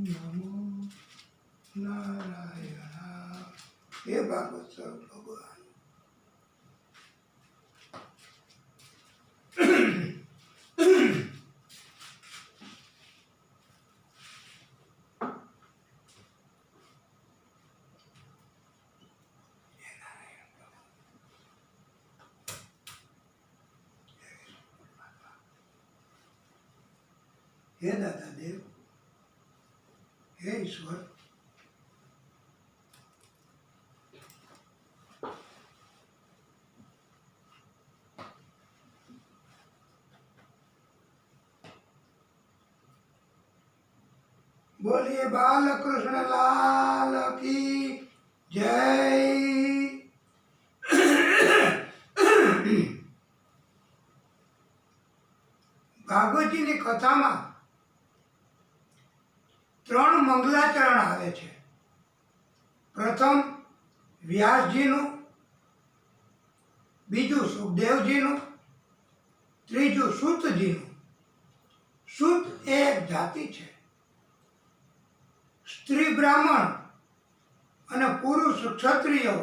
નમો નારાયણ. હે ભાગવત સ્વરૂપ ભગવાન, હે દાદા દેવ, હે ઈશ્વર, बोलिए बालकृष्ण लाल की जय. ભાગવતજીની કથામાં 3 મંગલાચરણ આવે છે. પ્રથમ વ્યાસજીનું, બીજું સુખદેવજીનું, ત્રીજું સૂતજીનું. સૂત એ એક જાતિ છે. સ્ત્રી બ્રાહ્મણ અને પુરુષ ક્ષત્રિય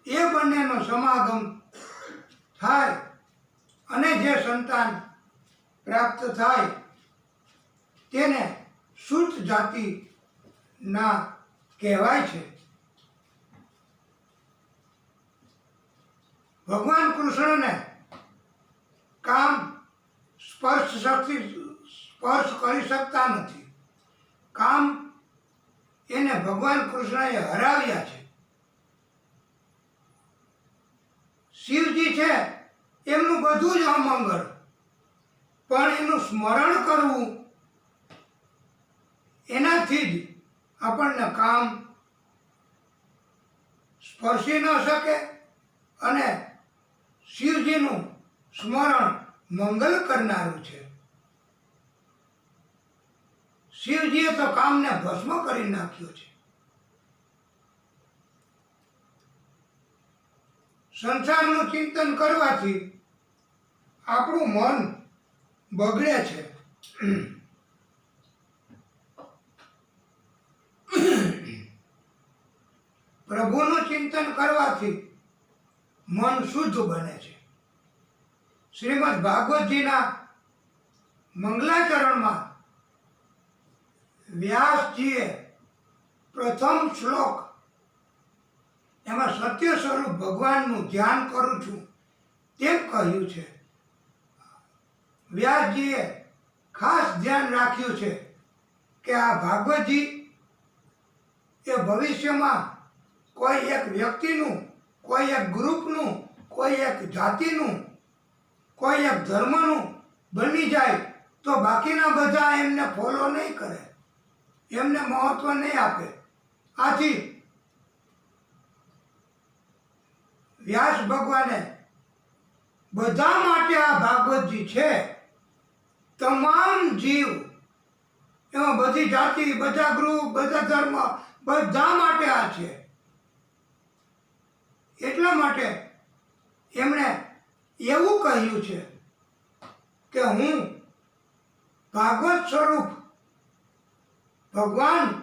એ બંનેનો સમાગમ થાય અને જે સંતાન પ્રાપ્ત થાય તેને સૂત જાતિના કહેવાય છે. ભગવાન કૃષ્ણને કામ સ્પર્શ કરી શકતા નથી. કામ એને ભગવાન કૃષ્ણએ હરાવ્યા છે. શિવજી છે એમનું બધું જ અમંગળ, પણ એનું સ્મરણ કરવું એનાથી જ આપણને કામ સ્પર્શી ન શકે અને શિવજીનું સ્મરણ મંગલ કરનારું છે. શિવજીએ તો કામને ભસ્મ કરી નાખ્યો છે. સંસારનું ચિંતન કરવાથી આપણું મન બગડે છે. પ્રભુનું ચિંતન કરવાથી મન શુદ્ધ બને છે. શ્રીમદ ભાગવતજીના મંગલાચરણમાં વ્યાસજીએ પ્રથમ શ્લોક એમાં સત્ય સ્વરૂપ ભગવાનનું ધ્યાન કરું છું તેમ કહ્યું છે. વ્યાસજીએ ખાસ ધ્યાન રાખ્યું છે કે આ ભાગવતજી એ ભવિષ્યમાં કોઈ એક વ્યક્તિનું, કોઈ એક ગ્રુપનું, કોઈ એક જાતિનું, કોઈ એક ધર્મનું બની જાય તો બાકીના બધા એમને ફોલો નહીં કરે, એમને મહત્વ નહીં આપે. આથી વ્યાસ ભગવાને બધા માટે આ ભાગવતજી છે. તમામ જીવ, એમાં બધી જાતિ, બધા ગ્રુપ, બધા ધર્મ, બધા માટે આ છે. એટલા માટે એમણે એવું કહ્યું છે કે હું ભાગવત સ્વરૂપ ભગવાનનું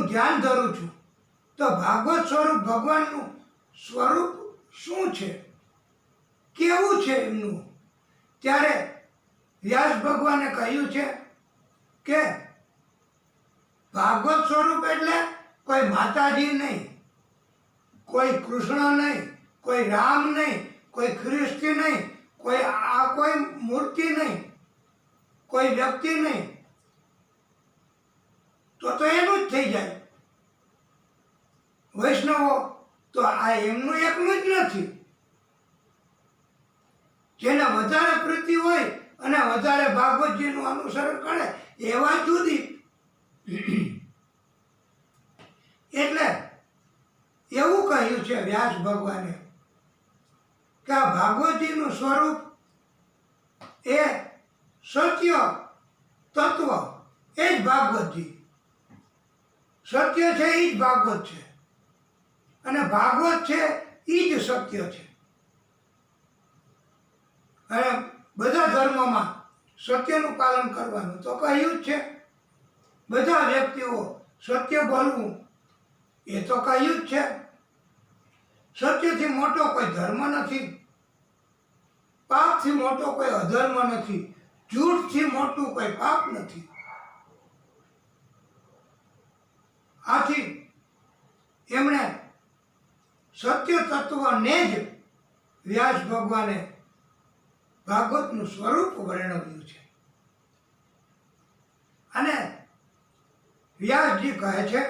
ધ્યાન ધરું છું. તો ભાગવત સ્વરૂપ ભગવાનનું સ્વરૂપ શું છે, કેવું છે એમનું? ત્યારે વ્યાસ ભગવાને કહ્યું છે કે ભાગવત સ્વરૂપ એટલે કોઈ માતાજી નહીં, કોઈ કૃષ્ણ નહીં, કોઈ રામ નહીં, કોઈ ખ્રિસ્તી નહીં, કોઈ મૂર્તિ નહીં, કોઈ વ્યક્તિ નહીં. તો એનું જ થઈ જાય. વૈષ્ણવો તો આ એમનું એકનું જ નથી. જેને વધારે પ્રીતિ હોય અને વધારે ભાગવતજીનું અનુસરણ કરે એવા જુદી. એટલે એવું કહ્યું છે વ્યાસ ભગવાને કે આ ભાગવતજીનું સ્વરૂપ એ સત્ય તત્વ, એ જ ભાગવતજી. સત્ય છે એ જ ભાગવત છે અને ભાગવત છે એ જ સત્ય છે. અને બધા ધર્મમાં સત્યનું પાલન કરવાનું તો કહ્યું જ છે. બધા વ્યક્તિઓ સત્ય બોલવું એ તો કહ્યું જ છે. સત્યથી મોટો કોઈ ધર્મ નથી, પાપથી મોટો કોઈ અધર્મ નથી, જૂઠથી મોટું કોઈ પાપ નથી. આથી એમણે સત્ય તત્વને જ વ્યાસ ભગવાને ભાગવતનું સ્વરૂપ વર્ણવ્યું છે. અને વ્યાસજી કહે છે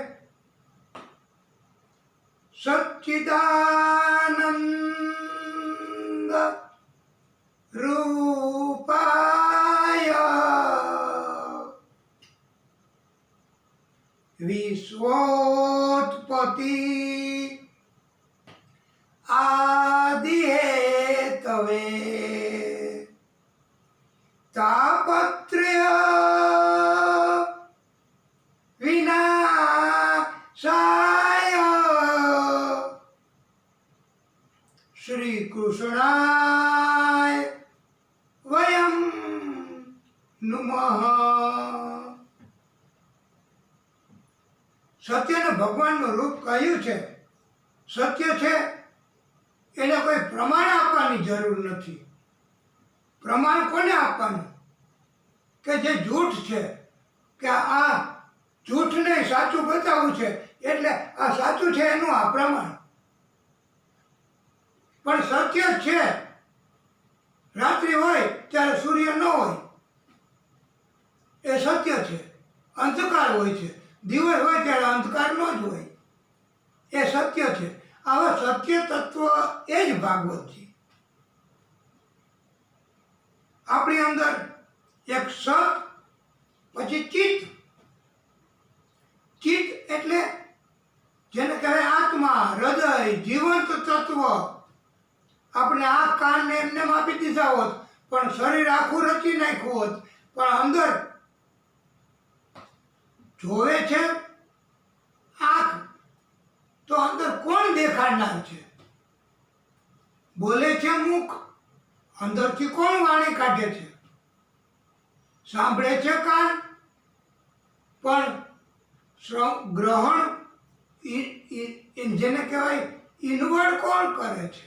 સચ્ચિદાનંદ રૂપાય વિશ્વોત્પત્તિ આદિ હેતવે તાપત્રય વિનાશાય શ્રી કૃષ્ણાય વયમ નમઃ. સત્યને ભગવાનનું રૂપ કહ્યું છે. સત્ય છે એને કોઈ પ્રમાણ આપવાની જરૂર નથી. પ્રમાણ કોને આપવાનું? કે જે જૂઠ છે કે આ જૂઠને સાચું બતાવવું છે એટલે આ સાચું છે એનું આ પ્રમાણ. પણ સત્ય છે. રાત્રિ હોય ત્યારે સૂર્ય ન હોય એ સત્ય છે. અંધકાર હોય છે, દિવસ હોય ત્યારે અંધકાર ન જ હોય એ સત્ય છે. આવા સત્ય તત્વ એ જ ભાગવત છે. આપણી અંદર એક સત પછી ચિત્ત. ચિત્ત એટલે જેને કહેવાય આત્મા, હૃદય, જીવંત તત્વ. આપણે આંખ કાનને એમને આપી દીધા હોત પણ શરીર આખું રચી નાખ્યું હોત પણ અંદર જોવે છે આંખ તો અંદર કોણ દેખાડનાર છે? બોલે છે મુખ, અંદરથી કોણ વાણી કાઢે છે? સાંભળે છે કાન, પણ ગ્રહણ જેને કહેવાય ઇનવર્ડ કોણ કરે છે?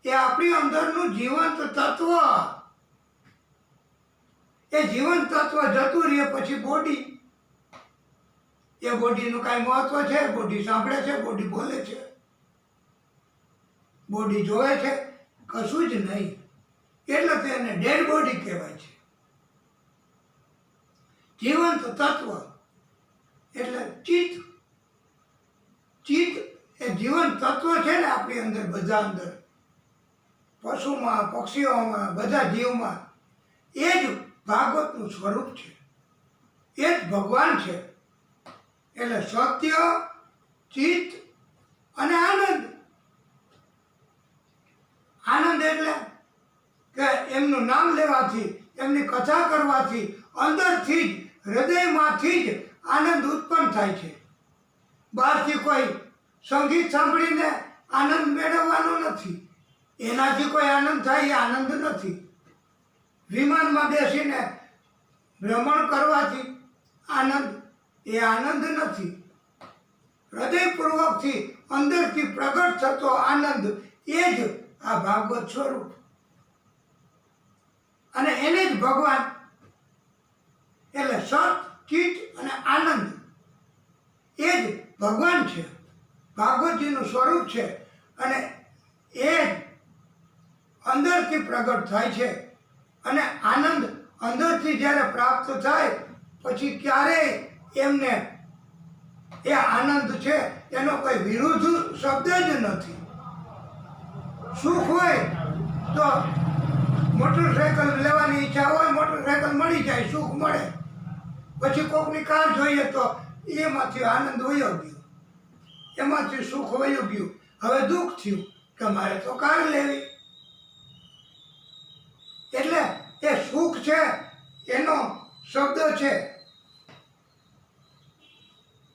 એ આપણી અંદરનું જીવંત તત્વ. એ જીવંત તત્વ જતું રહે પછી બોડી. એ બોડીનું કાંઈ મહત્વ છે? બોડી સાંભળે છે, બોડી બોલે છે, બોડી જોવે છે? કશું જ નહીં. એટલે તો એને ડેડ બોડી કહેવાય છે. જીવંત તત્વ એટલે ચિત્ત. ચિત્ત એ જીવંત તત્વ છે ને આપણી અંદર, બધા અંદર, પશુમાં, પક્ષીઓમાં, બધા જીવમાં. એ જ ભાગવતનું સ્વરૂપ છે. એ જ ભગવાન છે. એટલે સત્ય, ચિત્ત અને આનંદ. આનંદ એટલે કે એમનું નામ લેવાથી, એમની કથા કરવાથી અંદરથી જ, હૃદયમાંથી જ આનંદ ઉત્પન્ન થાય છે. બહારથી કોઈ સંગીત સાંભળીને આનંદ મેળવવાનો નથી. એનાથી કોઈ આનંદ થાય એ આનંદ નથી. વિમાનમાં બેસીને ભ્રમણ કરવાથી આનંદ એ આનંદ નથી. હૃદયપૂર્વકથી અંદરથી પ્રગટ થતો આનંદ એ જ આ ભાગવત સ્વરૂપ. અને એને જ ભગવાન એટલે સત, ચિત્ત અને આનંદ એ જ ભગવાન છે. ભાગવતજીનું સ્વરૂપ છે. અને એ અંદરથી પ્રગટ થાય છે. અને આનંદ અંદરથી જ્યારે પ્રાપ્ત થાય પછી ક્યારેય એમને એ આનંદ છે એનો કોઈ વિરુદ્ધ શબ્દ જ નથી. સુખ હોય તો મોટરસાયકલ લેવાની ઈચ્છા હોય, મોટરસાયકલ મળી જાય, સુખ મળે. પછી કોકની કાર જોઈએ તો એમાંથી આનંદ વયો ગયો, એમાંથી સુખ વયો ગયું. હવે દુઃખ થયું કે મારે તો કાર લેવી. એટલે એ સુખ છે એનો શબ્દ છે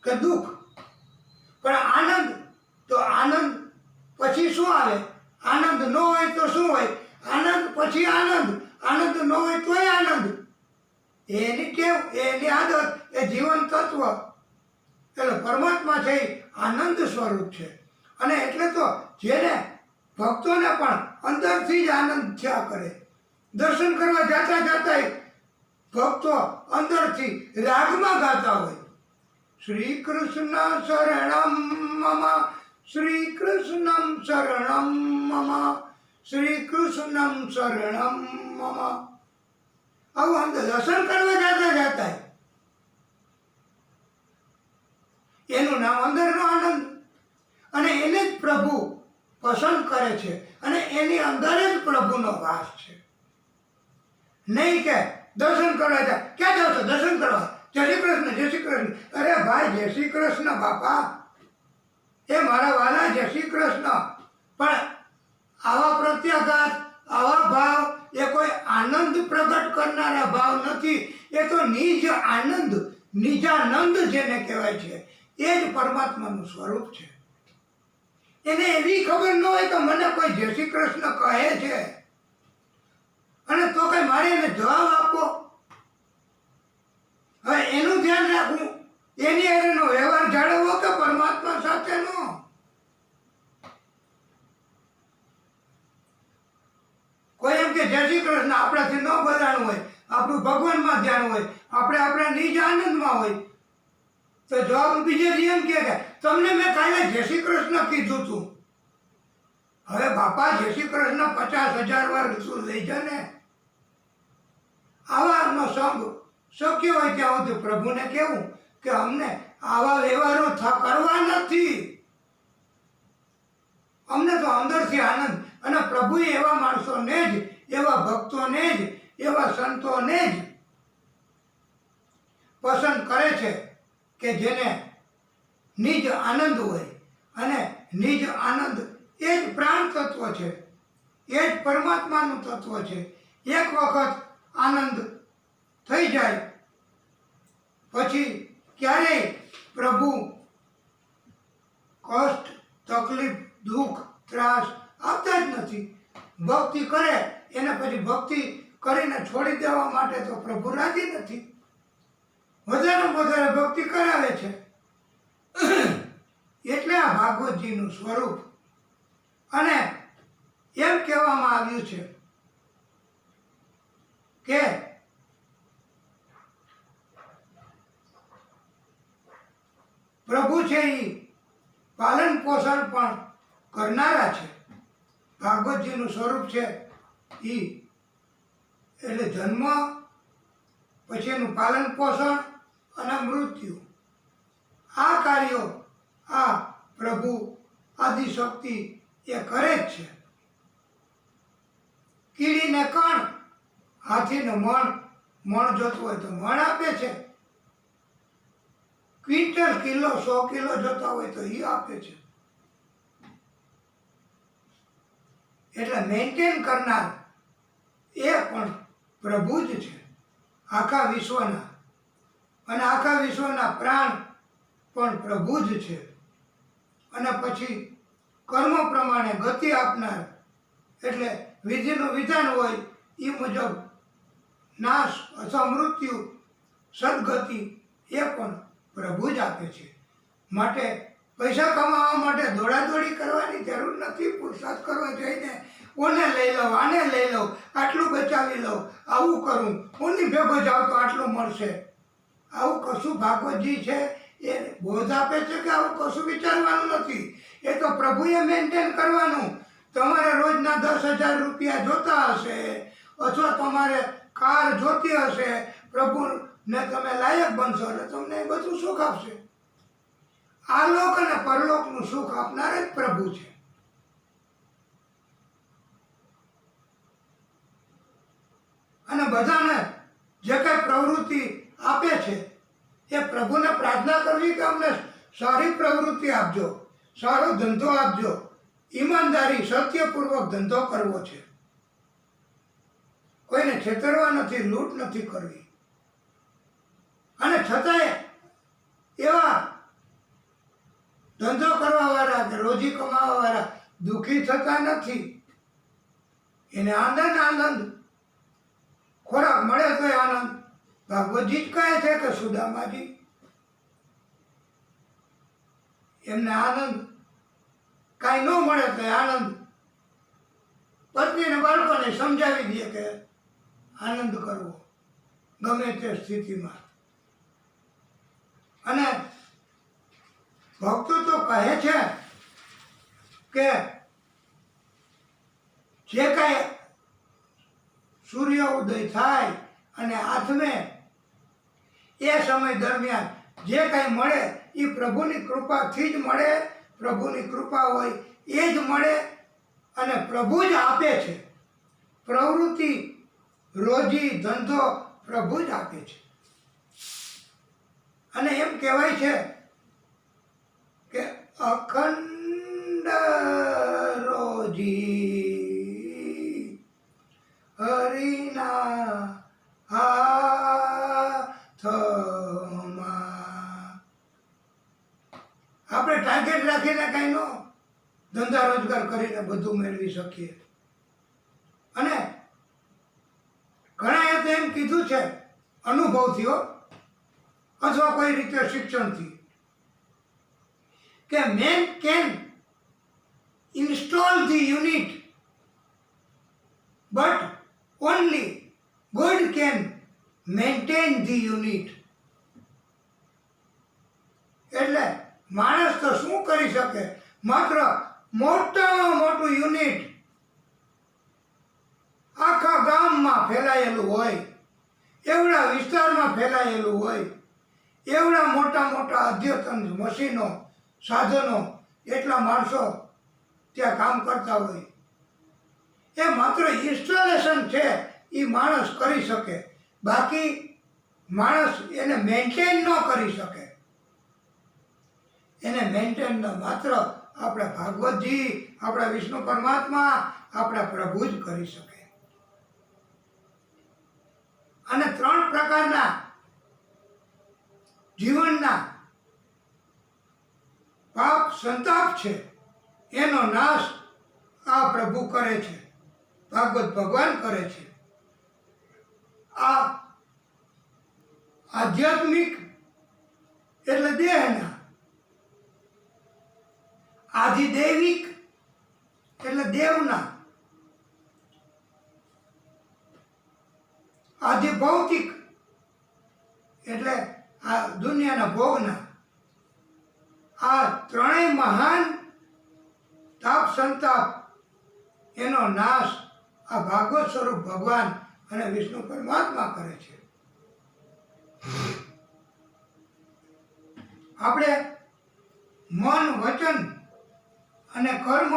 કે દુઃખ. પણ આનંદ, તો આનંદ પછી શું આવે? આનંદ ન હોય તો શું હોય? આનંદ પછી આનંદ, આનંદ ન હોય તોય આનંદ. એની ટેવ, એની આદત, એ જીવન તત્વ. એટલે પરમાત્મા છે એ આનંદ સ્વરૂપ છે. અને એટલે તો જેને ભક્તોને પણ અંદરથી જ આનંદ થયા કરે. દર્શન કરવા જાતા જાતા ભક્તો અંદરથી રાગમાં ગાતા હોય, શ્રી કૃષ્ણ શરણમ મમ, શ્રી કૃષ્ણમ શરણમ મમ, શ્રી કૃષ્ણમ શરણમ મમ. આવું અંદર દર્શન કરવા જાતા જાતા એનું નામ અંદરનો આનંદ. અને એને જ પ્રભુ પસંદ કરે છે અને એની અંદર જ પ્રભુનો વાસ છે. નહીં કે દર્શન કરવા જાય, ક્યાં જાવ છો? દર્શન કરવા. જય શ્રી કૃષ્ણ, જય શ્રી કૃષ્ણ. અરે ભાઈ, જય શ્રી કૃષ્ણ બાપા, એ મારા વાલા, જય શ્રી કૃષ્ણ. પણ આવા પ્રત્યાઘાત, આવા ભાવ એ કોઈ આનંદ પ્રગટ કરનારા ભાવ નથી. એ તો નિજ આનંદ, નિજાનંદ જેને કહેવાય છે, એ જ પરમાત્માનું સ્વરૂપ છે. એને એવી ખબર ન હોય કે મને કોઈ જય શ્રી કૃષ્ણ કહે છે અને તો કઈ મારે એને જવાબ આપવો. હવે એનું ધ્યાન રાખવું, એની એનો વ્યવહાર જાળવવો કે પરમાત્મા સાથેનો. કોઈ એમ કે જય શ્રી કૃષ્ણ આપણાથી ન બોલાણું હોય, આપણું ભગવાનમાં ધ્યાન હોય, આપણે આપણા નિજ આનંદમાં હોય, તો જવાબ બીજે એમ કે તમને મેં કાલે જય શ્રી કૃષ્ણ કીધું તું. હવે બાપા, જય શ્રી કૃષ્ણ 50,000 વાર શું લઈ જા ને. આવાનો સંગ શક્ય હોય ત્યાં સુધી પ્રભુને કહેવું કે અમને આવા વ્યવહારો કરવા નથી. અમને તો અંદરથી આનંદ. અને પ્રભુ એવા માણસોને જ, એવા ભક્તોને જ, એવા સંતોને જ પસંદ કરે છે કે જેને નિજ આનંદ હોય. અને નિજ આનંદ એ જ પ્રાણ તત્વ છે, એ જ પરમાત્માનું તત્વ છે. એક વખત આનંદ થઈ જાય પછી ક્યારેય પ્રભુ કષ્ટ, તકલીફ, દુઃખ, ત્રાસ આપતા જ નથી. ભક્તિ કરે એને પછી ભક્તિ કરીને છોડી દેવા માટે તો પ્રભુ રાજી નથી. વધારે વધારે ભક્તિ કરાવે છે. એટલે આ ભાગવતજીનું સ્વરૂપ. અને એમ કહેવામાં આવ્યું છે કે પ્રભુ છે એ પાલન પોષણ પણ કરનારા છે. ભાગવતજીનું સ્વરૂપ છે એ એટલે જન્મ, પછી એનું પાલન પોષણ અને મૃત્યુ, આ કાર્યો આ પ્રભુ આદિશક્તિ એ કરે જ છે. કીડીને કણ, હાથીને મણ જોતું હોય તો મણ આપે છે. ક્વિન્ટલ, કિલો, 100 કિલો જોતા હોય તો એ આપે છે. એટલે મેન્ટેન કરનાર એ પણ પ્રભુ જ છે આખા વિશ્વના. અને આખા વિશ્વના પ્રાણ પણ પ્રભુ જ છે. અને પછી કર્મ પ્રમાણે ગતિ આપનાર, એટલે વિધિનું વિધાન હોય એ મુજબ નાશ અથવા મૃત્યુ, સદગતિ એ પણ પ્રભુ જ આપે છે. માટે પૈસા કમાવા માટે દોડાદોડી કરવાની જરૂર નથી. પુરુષાર્થ કરવા જઈને ઓને લઈ લઉં, આને લઈ લઉં, આટલું બચાવી લઉં, આવું કરું, ઓની ભેગો જાવ તો આટલું મળશે, આવું કશું ભાગવતજી છે એ બોધ આપે છે કે આવું કશું વિચારવાનું નથી. એ તો પ્રભુએ મેન્ટેન કરવાનું. તમારે રોજના 10,000 રૂપિયા જોતા હશે અથવા તમારે કાર જોતી હશે, પ્રભુને તમે લાયક બનશો એટલે તમને એ બધું સુખ આપશે. આ લોક અને પરલોકનું સુખ આપનાર જ પ્રભુ છે. અને બધાને જે કઈ પ્રવૃત્તિ આપે છે એ પ્રભુને પ્રાર્થના કરવી કે અમને સારી પ્રવૃત્તિ આપજો, સારો ધંધો આપજો, ઈમાનદારી, સત્યપૂર્વક ધંધો કરવો છે. કોઈને છેતરવા નથી, લૂંટ નથી કરવી. અને છતાંય એવા ધંધો કરવા વાળા કે રોજી કમાવા વાળા દુઃખી થતા નથી. એને આનંદ આનંદ, ખોરાક મળે તો આનંદ. ભાગવતજી જ કહે છે કે સુદામાજી એમને આનંદ, કાંઈ ન મળે તો આનંદ. પત્નીને બાળકોને સમજાવી દે કે આનંદ કરવો ગમે તે સ્થિતિમાં. અને ભક્તો તો કહે છે કે જે કાંઈ સૂર્ય ઉદય થાય અને આથમે એ સમય દરમિયાન જે કાંઈ મળે એ પ્રભુની કૃપાથી જ મળે. પ્રભુની કૃપા હોય એ જ મળે અને પ્રભુ જ આપે છે. પ્રવૃત્તિ, રોજી, ધંધો પ્રભુ જ આપે છે. અને એમ કહેવાય છે કે અખંડ રોજી હરિના હાથમાં. આપણે ટાર્ગેટ રાખીને કાંઈ ન ધંધા રોજગાર કરીને બધું મેળવી શકીએ. અને ઘણાએ તો એમ કીધું છે અનુભવથી અથવા કોઈ રીતે શિક્ષણથી કે main can install the unit but only God can maintain the unit. એટલે માણસ તો શું કરી શકે, માત્ર મોટામાં મોટું યુનિટ આખા ગામમાં ફેલાયેલું હોય, એવડા વિસ્તારમાં ફેલાયેલું હોય, એવડા મોટા મોટા અદ્યતન મશીનો, સાધનો, એટલા માણસો ત્યાં કામ કરતા હોય. એ માત્ર ઇન્સ્ટોલેશન છે એ માણસ કરી શકે, બાકી માણસ એને મેન્ટેન ન કરી શકે. એને મેન્ટેન માત્ર આપણા ભાગવતજી, આપણા વિષ્ણુ પરમાત્મા, આપણા પ્રભુ જ કરી શકે. અને 3 પ્રકારના જીવનના પાપ સંતાપ છે એનો નાશ આ પ્રભુ કરે છે, ભાગવત ભગવાન કરે છે. આ આધ્યાત્મિક એટલે દેહના, આધિદૈવિક એટલે દેવના, આધિભૌતિક એટલે આ દુનિયાના ભોગના. આ ત્રણેય મહાન તાપ સંતાપ એનો નાશ આ ભાગવત સ્વરૂપ ભગવાન અને વિષ્ણુ પરમાત્મા કરે છે. આપણે મન, વચન અને કર્મ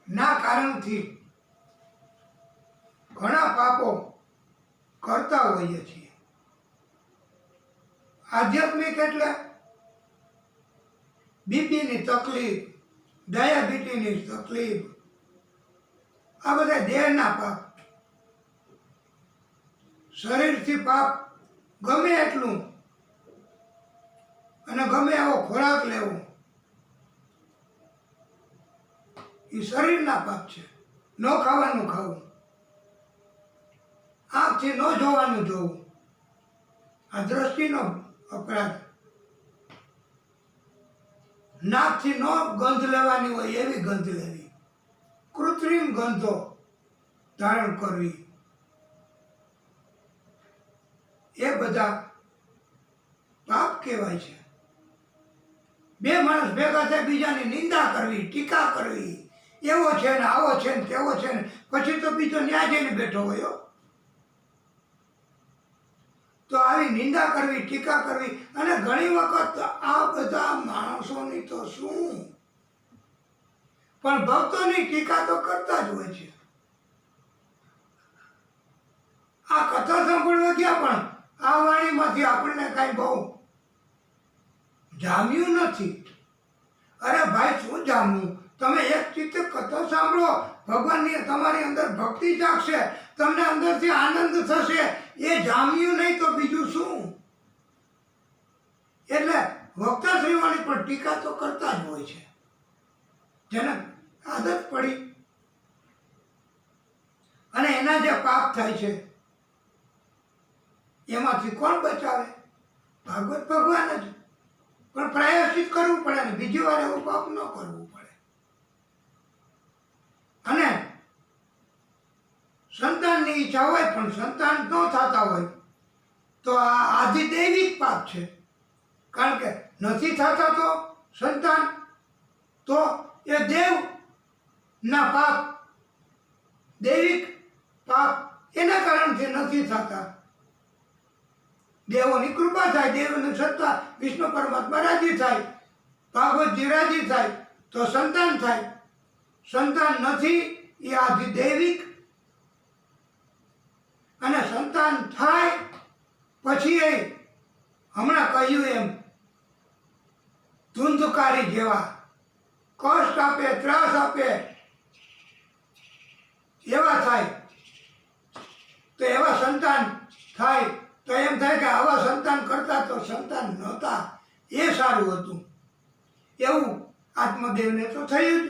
ના કારણથી ઘણા પાપો કરતા હોઈએ છીએ. આધ્યાત્મિક એટલે બીપીની તકલીફ, ડાયાબિટીસની તકલીફ, આ બધા દેહના પાપ. શરીરથી પાપ ગમે એટલું અને ગમે એવો ખોરાક લેવો એ શરીરના પાપ છે. ન ખાવાનું ખાવું, આંખથી ન જોવાનું જોવું, આ દ્રષ્ટિનો અપરાધ. નાકથી ન ગંધ લેવાની હોય એવી ગંધ લેવી, કૃત્રિમ ગંધો ધારણ કરવી, એ બધા પાપ કહેવાય છે. બે માણસ ભેગા થાય બીજાની નિંદા કરવી, ટીકા કરવી, એવો છે ને આવો છે ને તેવો છે ને, પછી તો બીજો ન્યા જઈને બેઠો હોય. તો આવી નિંદા કરવી, ટીકા કરવી, અને ઘણી વખત આ બધા માણસોની તો શું, પણ ભક્તોની ટીકા તો કરતા જ હોય છે. આ કથા સાંભળવા ગયા પણ આ વાણીમાંથી આપણને કાંઈ બહુ જામ્યું નથી. અરે ભાઈ, શું જામવું? તમે એક ચિત્તે કથા સાંભળો, ભગવાનની તમારી અંદર ભક્તિ જાગશે, તમને અંદરથી આનંદ થશે. એ જામ્યું નહીં તો બીજું શું? એટલે વક્તાશ્રીઓની પણ ટીકા તો કરતા જ હોય છે. જેને આદત પડી અને એના જે પાપ થાય છે એમાંથી કોણ બચાવે? ભાગવત ભગવાન જ. પણ પ્રાયશ્ચિત કરવું પડે ને બીજી વાર એવું પાપ ન કરવું પડે. અને સંતાનની ઈચ્છા હોય પણ સંતાન ન થતા હોય તો આ આધિદૈવિક પાપ છે. કારણ કે નથી થતા તો સંતાન તો એ દેવના પાપ, દૈવિક પાપ એના કારણથી નથી થતા. દેવોની કૃપા થાય, દેવની સત્તા, વિષ્ણુ પરમાત્મા રાજી થાય, ભાગવતજી રાજી થાય તો સંતાન થાય. સંતાન નથી એ આધિદૈવિક. અને સંતાન થાય પછી એ હમણાં કહ્યું એમ ધુંધકારી જેવા કષ્ટ આપે, ત્રાસ આપે એવા થાય. તો એવા સંતાન થાય તો એમ થાય કે આવા સંતાન કરતા તો સંતાન નહોતા એ સારું હતું. એવું આત્મદેવને તો થયું જ.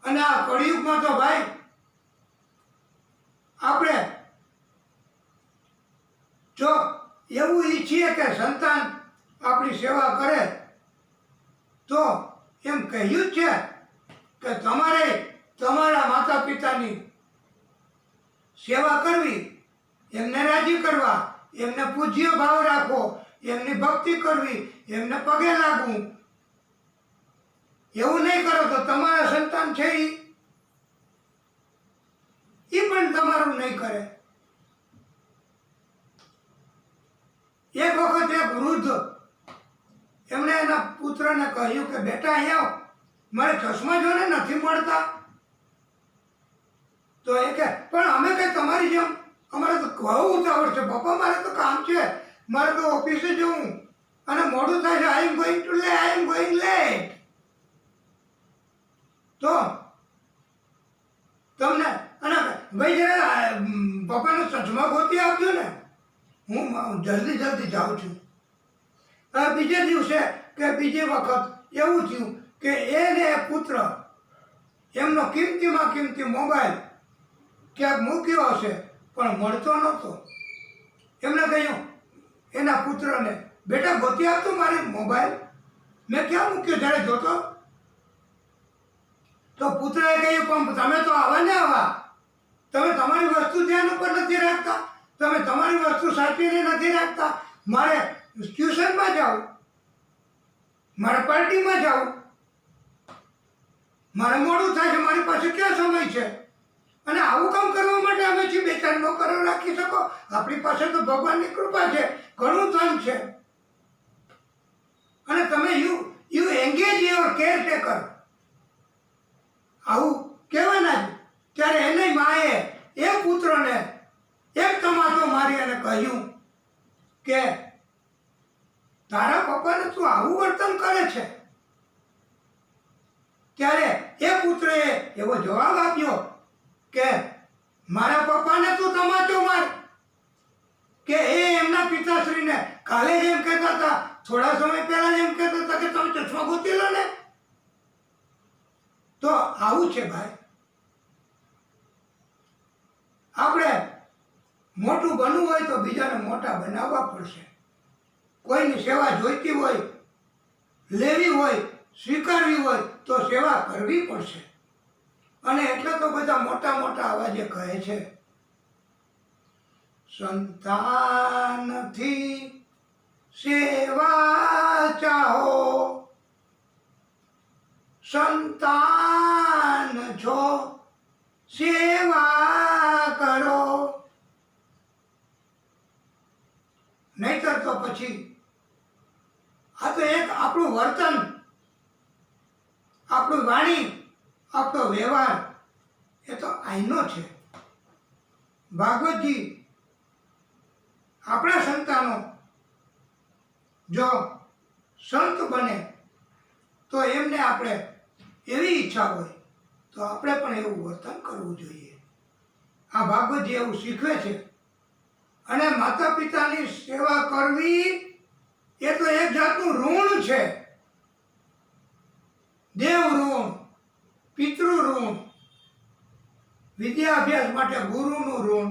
અને આ કળિયુગમાં તો ભાઈ આપણે જો એવું ઈચ્છીએ કે સંતાન આપણી સેવા કરે તો એમ કહ્યું જ છે કે તમારે તમારા માતા પિતાની સેવા કરવી, એમને રાજી કરવા, એમને પૂજ્ય ભાવ રાખવો, એમની ભક્તિ કરવી, એમને પગે લાગવું. એવું નહીં કરો તો તમારા સંતાન છે એ પણ તમારું નહીં કરે. એક વખત એક વૃદ્ધ એમણે એના પુત્રને કહ્યું કે બેટા અહીંયા આવ, મારે ચશ્મા જોને નથી મળતા. તો એ કે પણ અમે કઈ તમારી જેમ, અમારે તો બહુ ઉતાવળ છે પપ્પા, મારે તો કામ છે, મારે તો ઓફિસે જવું અને મોડું થાય છે. I am going to late, I am going late. તો તમને અને ભાઈ જરા પપ્પાનો ચશ્મા ગોતી આપજો ને, હું જલ્દી જાઉં છું. બીજે દિવસે કે બીજી વખત એવું થયું કે એને પુત્ર એમનો કિંમતીમાં કિંમતી મોબાઈલ ક્યાંક મૂક્યો હશે પણ મળતો નહોતો. એમને કહ્યું એના પુત્રને, બેટા ગોતી આપતો મારી મોબાઈલ, મેં ક્યાં મૂક્યો જ્યારે જોતો. તો પુત્રએ કહ્યું પણ તમે તો આવા ને આવા, તમે તમારી વસ્તુ ધ્યાન ઉપર નથી રાખતા, તમે તમારી વસ્તુ સાચવીને નથી રાખતા. મારે ટ્યુશનમાં જાઉં, મારે પાર્ટીમાં જાઉં, મારે મોડું થાય છે, મારી પાસે ક્યાં સમય છે? અને આવું કામ કરવા માટે અમે છીએ. બે ચાર નોકરો રાખી શકો, આપણી પાસે તો ભગવાનની કૃપા છે, ઘણું ધન છે. અને તમે યુ એન્ગેજ યોર કેરટેકર આવું કહેવાના જ. ત્યારે એને માએ એ પુત્રને એક તમાચો મારી અને કહ્યું કે તારા પપ્પાને તું આવું વર્તન કરે છે. ત્યારે એ પુત્રએ એવો જવાબ આપ્યો કે મારા પપ્પાને તું તમાચો માર, કે એ એમના પિતાશ્રીને કાલે જ એમ કહેતા હતા, થોડા સમય પહેલા જ એમ કહેતા હતા કે તમે ચશ્મા ગોતી લો ને. તો આવું છે ભાઈ. આપણે મોટું બનવું હોય તો બીજાને મોટા બનાવવા પડશે. કોઈની સેવા જોઈતી હોય, લેવી હોય, સ્વીકારવી હોય તો સેવા કરવી પડશે. અને એટલે તો બધા મોટા મોટા અવાજે કહે છે સંતાનથી સેવા ચાહો, સંતાન છો સેવા કરો. નહીતર તો પછી આ તો એક આપણું વર્તન, આપણું વાણી, આપણો વ્યવહાર એ તો આઈનો છે. ભાગવતજી આપણા સંતાનો જો સંત બને તો એમને આપણે એવી ઈચ્છા હોય તો આપણે પણ એવું વર્તન કરવું જોઈએ. આ ભાગવતજી એવું શીખવે છે. અને માતા પિતાની સેવા કરવી એ તો એક જાતનું ઋણ છે, દેવ ઋણ. પિતૃ ઋણ, વિદ્યાભ્યાસ માટે ગુરુનું ઋણ,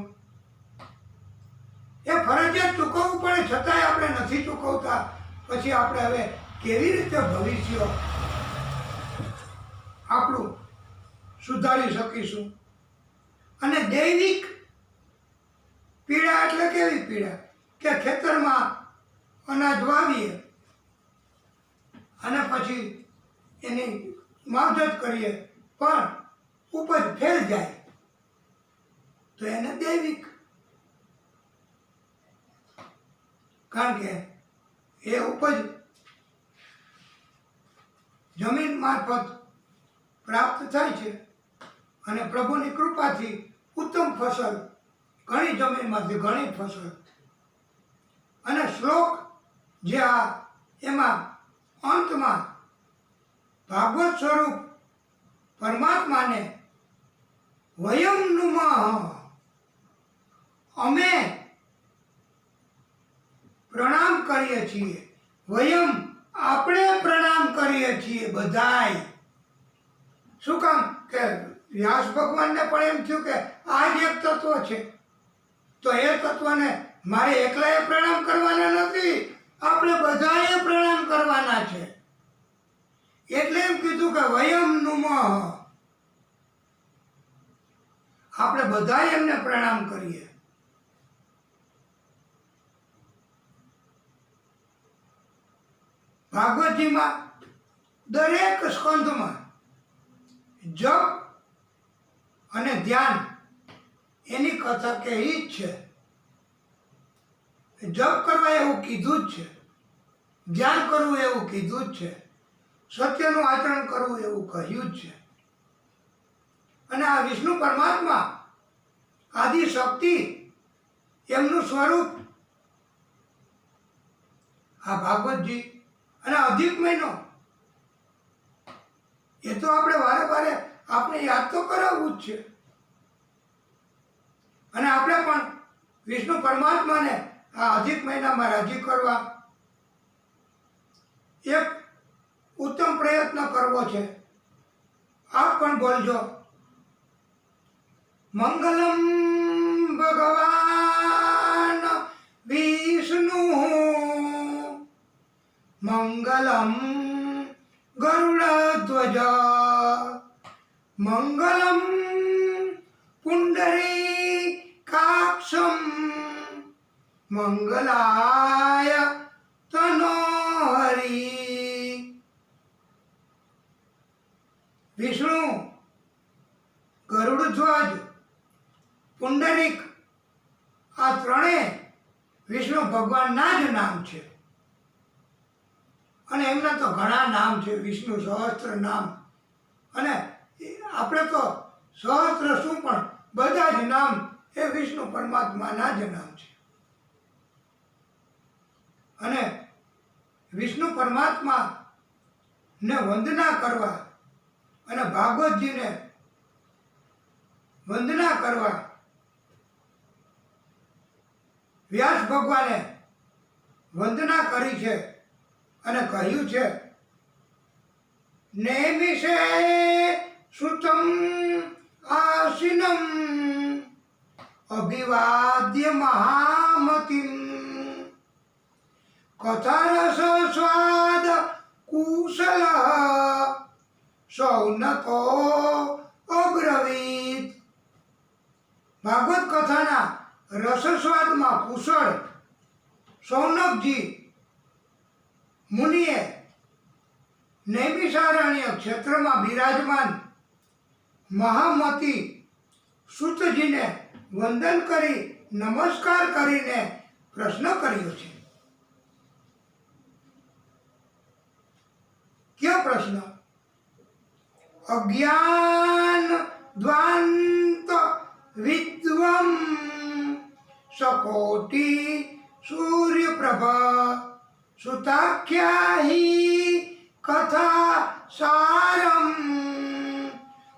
એ ફરજિયાત ચૂકવવું પડે, છતાંય આપણે નથી ચૂકવતા. પછી આપણે હવે કેવી રીતે ભવિષ્ય આપણું સુધારી શકીશું? અને દૈવિક પીડા એટલે કેવી પીડા? કે ખેતરમાં અનાજ વાવીએ અને પછી એની માવજત કરીએ પણ ઉપજ ફેલ જાય તો એને દૈવિક, કારણ કે એ ઉપજ જમીન મારફત પ્રાપ્ત થાય છે અને પ્રભુની કૃપાથી ઉત્તમ ફસલ, ઘણી જમીનમાંથી ઘણી ફસલ. અને શ્લોક જે આ એમાં અંતમાં ભાગવત સ્વરૂપ પરમાત્માને વયમ નુમઃ, અમે પ્રણામ કરીએ છીએ. વયમ આપણે પ્રણામ કરીએ છીએ બધાય. શું કામ? કે વ્યાસ ભગવાનને પણ એમ થયું કે આ જ એક તત્વ છે, તો એ તત્વને મારે એકલાએ પ્રણામ કરવાના નથી, આપણે બધાએ પ્રણામ કરવાના છે. એટલે એમ કીધું કે વયમ નુમઃ, આપણે બધાએ એમને પ્રણામ કરીએ. ભાગવતજીમાં દરેક સ્કંધમાં જપ અને ધ્યાન એની કથા કહેલી જ છે. જપ કરવા એવું કીધું જ છે, ધ્યાન કરવું એવું કીધું જ છે, સત્યનું આચરણ કરવું એવું કહ્યું જ છે. અને આ વિષ્ણુ પરમાત્મા આદિ શક્તિ એમનું સ્વરૂપ આ ભાગવતજી અને અધિક મહિનો એ તો આપણે વારે વારે આપણે યાદ તો કરાવવું જ છે. અને આપણે પણ વિષ્ણુ પરમાત્માને આ અધિક મહિનામાં રાજી કરવા એક ઉત્તમ પ્રયત્ન કરવો છે. આપ પણ બોલજો, મંગલમ ભગવાન વિષ્ણુ, મંગલમ ગરુડધ્વજ, મંગલમ પુંડરીકાક્ષમ, મંગલાય તનોહરી. વિષ્ણુ, ગરુડધ્વજ, પુંડરીક, આ ત્રણેય વિષ્ણુ ભગવાનના જ નામ છે. અને એમના તો ઘણા નામ છે, વિષ્ણુ સહસ્ત્ર નામ. અને આપણે તો સહસ્ત્ર શું પણ બધા જ નામ એ વિષ્ણુ પરમાત્માના જ નામ છે. અને વિષ્ણુ પરમાત્મા ને વંદના કરવા અને ભાગવતજીને વંદના કરવા વ્યાસ ભગવાને વંદના કરી છે અને કહ્યું છે, નેમિષે સુતમ આસીનમ અભિવાદ્ય મહામતિમ, કથારસ સ્વાદ કુશલ સૌનકો અબ્રવીત. ભાગવત કથાના રસસ્વાદમાં કુશળ સૌનકજી મુનિએ નૈમિષારણ્ય ક્ષેત્રમાં બિરાજમાન મહામતી સૂતજીને વંદન કરી નમસ્કાર કરીને પ્રશ્ન કર્યો છે. કયો પ્રશ્ન? અજ્ઞાન દ્વાંત વિદ્વમ સકોટિ સૂર્યપ્રભા સુતાખ્યાહી કથા સારમ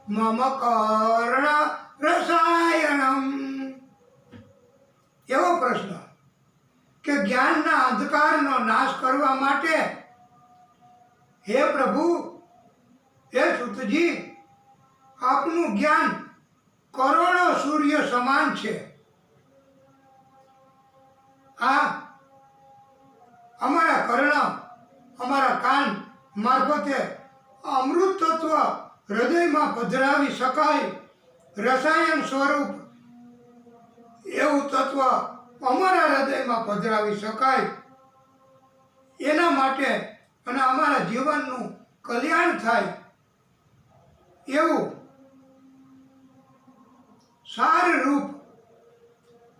મમ કર્ણ રસાયણમ. એવો પ્રશ્ન કે જ્ઞાનના અંધકારનો નાશ કરવા માટે હે પ્રભુ, હે સુતજી, એનું જ્ઞાન કરોડો સૂર્ય સમાન છે. આ અમારા કર્ણ, અમારા કાન મારફતે અમૃત તત્વ હૃદયમાં પધરાવી શકાય, રસાયણ સ્વરૂપ એવું તત્વ અમારા હૃદયમાં પધરાવી શકાય, એના માટે અને અમારા જીવનનું કલ્યાણ થાય એવું સારરૂપ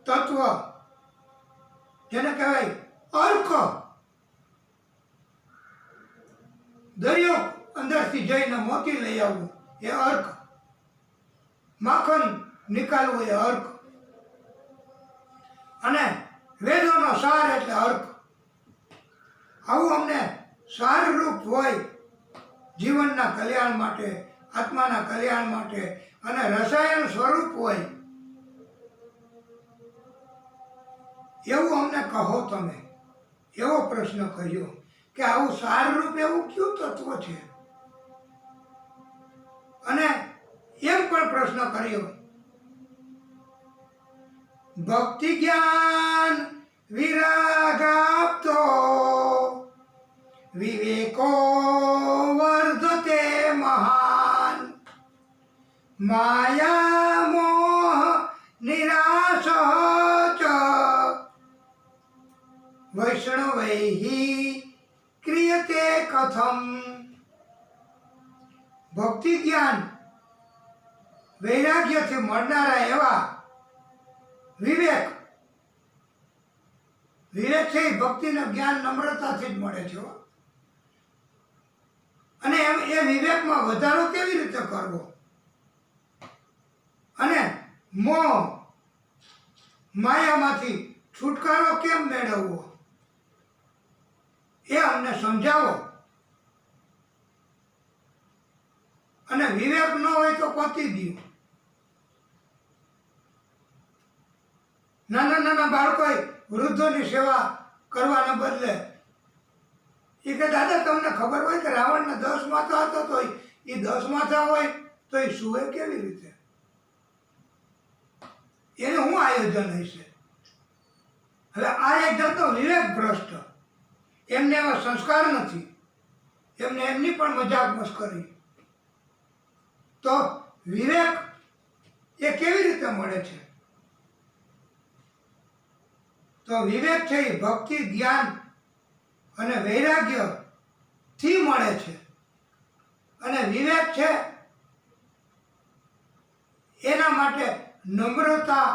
તત્વ, જેને કહેવાય અર્ક, દરિયો અંદરથી જઈને મોતી લઈ આવવું એ અર્ક, માખણ નીકાળવું એ અર્ક, અને વેદોનો સાર એટલે અર્ક. આવું અમને સારરૂપ હોય જીવનના કલ્યાણ માટે, આત્માના કલ્યાણ માટે, અને રસાયણ સ્વરૂપ હોય એવું અમને કહો તમે. એવો પ્રશ્ન કર્યો કે આવું સારરૂપ એવું કયું તત્વ છે? અને એમ પણ પ્રશ્ન કર્યો, ભક્તિ જ્ઞાન વિરાગ આપતો વિવેકો વર્ધતે મહાન, માયા મોહ નિરાશ ચ વૈષ્ણવૈઃ ક્રિયતે કથમ. ભક્તિ જ્ઞાન વૈરાગ્યથી મળનારા એવા વિવેક, વિવેક છે એ ભક્તિનું જ્ઞાન નમ્રતાથી જ મળે છે. અને એ વિવેકમાં વધારો કેવી રીતે કરવો, અને મોહ માયામાંથી છુટકારો કેમ મેળવવો એ અમને સમજાવો. અને વિવેક ન હોય તો પતી ગયું. નાના નાના બાળકોએ વૃદ્ધોની સેવા કરવાને બદલે એ કે દાદા તમને ખબર હોય કે રાવણને 10 માથા હતો, તો એ 10 માથા હોય તો એ સુવે કેવી રીતે? એને શું આયોજન હશે? એટલે આ એક જાતનો વિવેક ભ્રષ્ટ, એમને એવા સંસ્કાર નથી, એમને એમની પણ મજાક મસ્કરી. તો વિવેક એ કેવી રીતે મળે છે? તો વિવેક છે એ ભક્તિ, જ્ઞાન અને વૈરાગ્ય થી મળે છે. અને વિવેક છે એના માટે નમ્રતા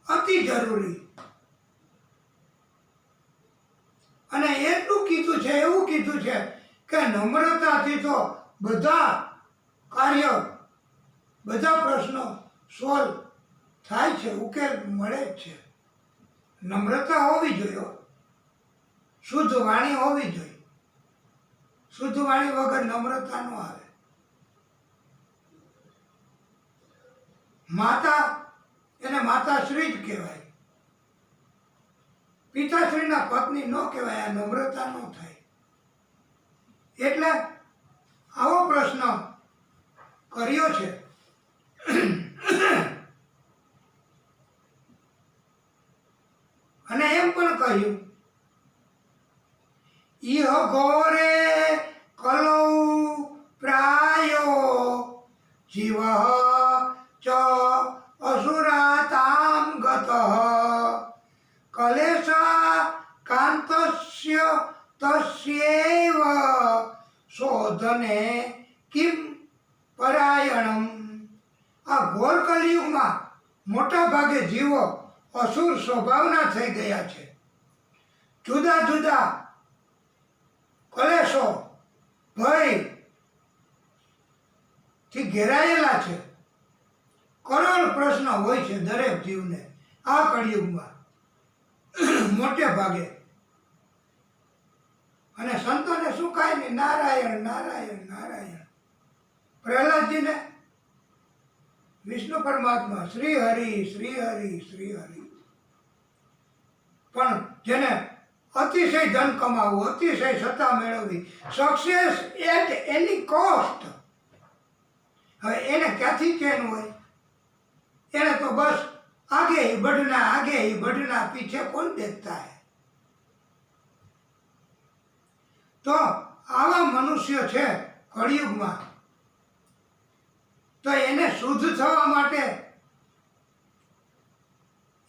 અતિ જરૂરી. અને એટલું કીધું છે, એવું કીધું છે કે નમ્રતાથી તો બધા કાર્ય, બધા પ્રશ્નો સોલ્વ થાય છે, ઉકેલ મળે જ છે. નમ્રતા હોવી જોઈએ, શુદ્ધ વાણી હોવી જોઈએ. શુદ્ધ વાણી વગર નમ્રતા ન આવે. માતા એને માતાશ્રી જ કહેવાય, પિતાશ્રીના પત્ની ન કહેવાય. આ નમ્રતા ન થાય. એટલે આવો પ્રશ્ન કર્યો છે. અને એમ પણ કહ્યું, ઇહ ઘોરે કલૌ પ્રાયો જીવ ચ અસુરાતામ ગતઃ કલેશ કાંતસ્ય તસ્યૈવ શોધને કિમ પરાયણમ. આ ઘોર કલિયુગમાં મોટા ભાગે જીવો અસુર સ્વભાવના થઈ ગયા છે. જુદા જુદા કલેશો, ભય થી ઘેરાયેલા છે. કરોડ પ્રશ્ન હોય છે દરેક જીવને આ કળિયુગમાં, મોટે ભાગે. અને સંતોને શું કાંઈ નહીં, નારાયણ નારાયણ નારાયણ. પ્રહલાદજીને વિષ્ણુ પરમાત્મા શ્રી હરિ શ્રી હરિ શ્રી હરિ. પણ જેને અતિશય ધન કમાવવું, અતિશય સત્તા મેળવવી, સક્સેસ એટ એની કોસ્ટ, હવે એને ક્યાંથી ચેન હોય? એને તો બસ આગે ही बढ़ना पीछे कौन देखता है। તો આવા મનુષ્ય છે કળિયુગમાં, તો એને શુદ્ધ થવા માટે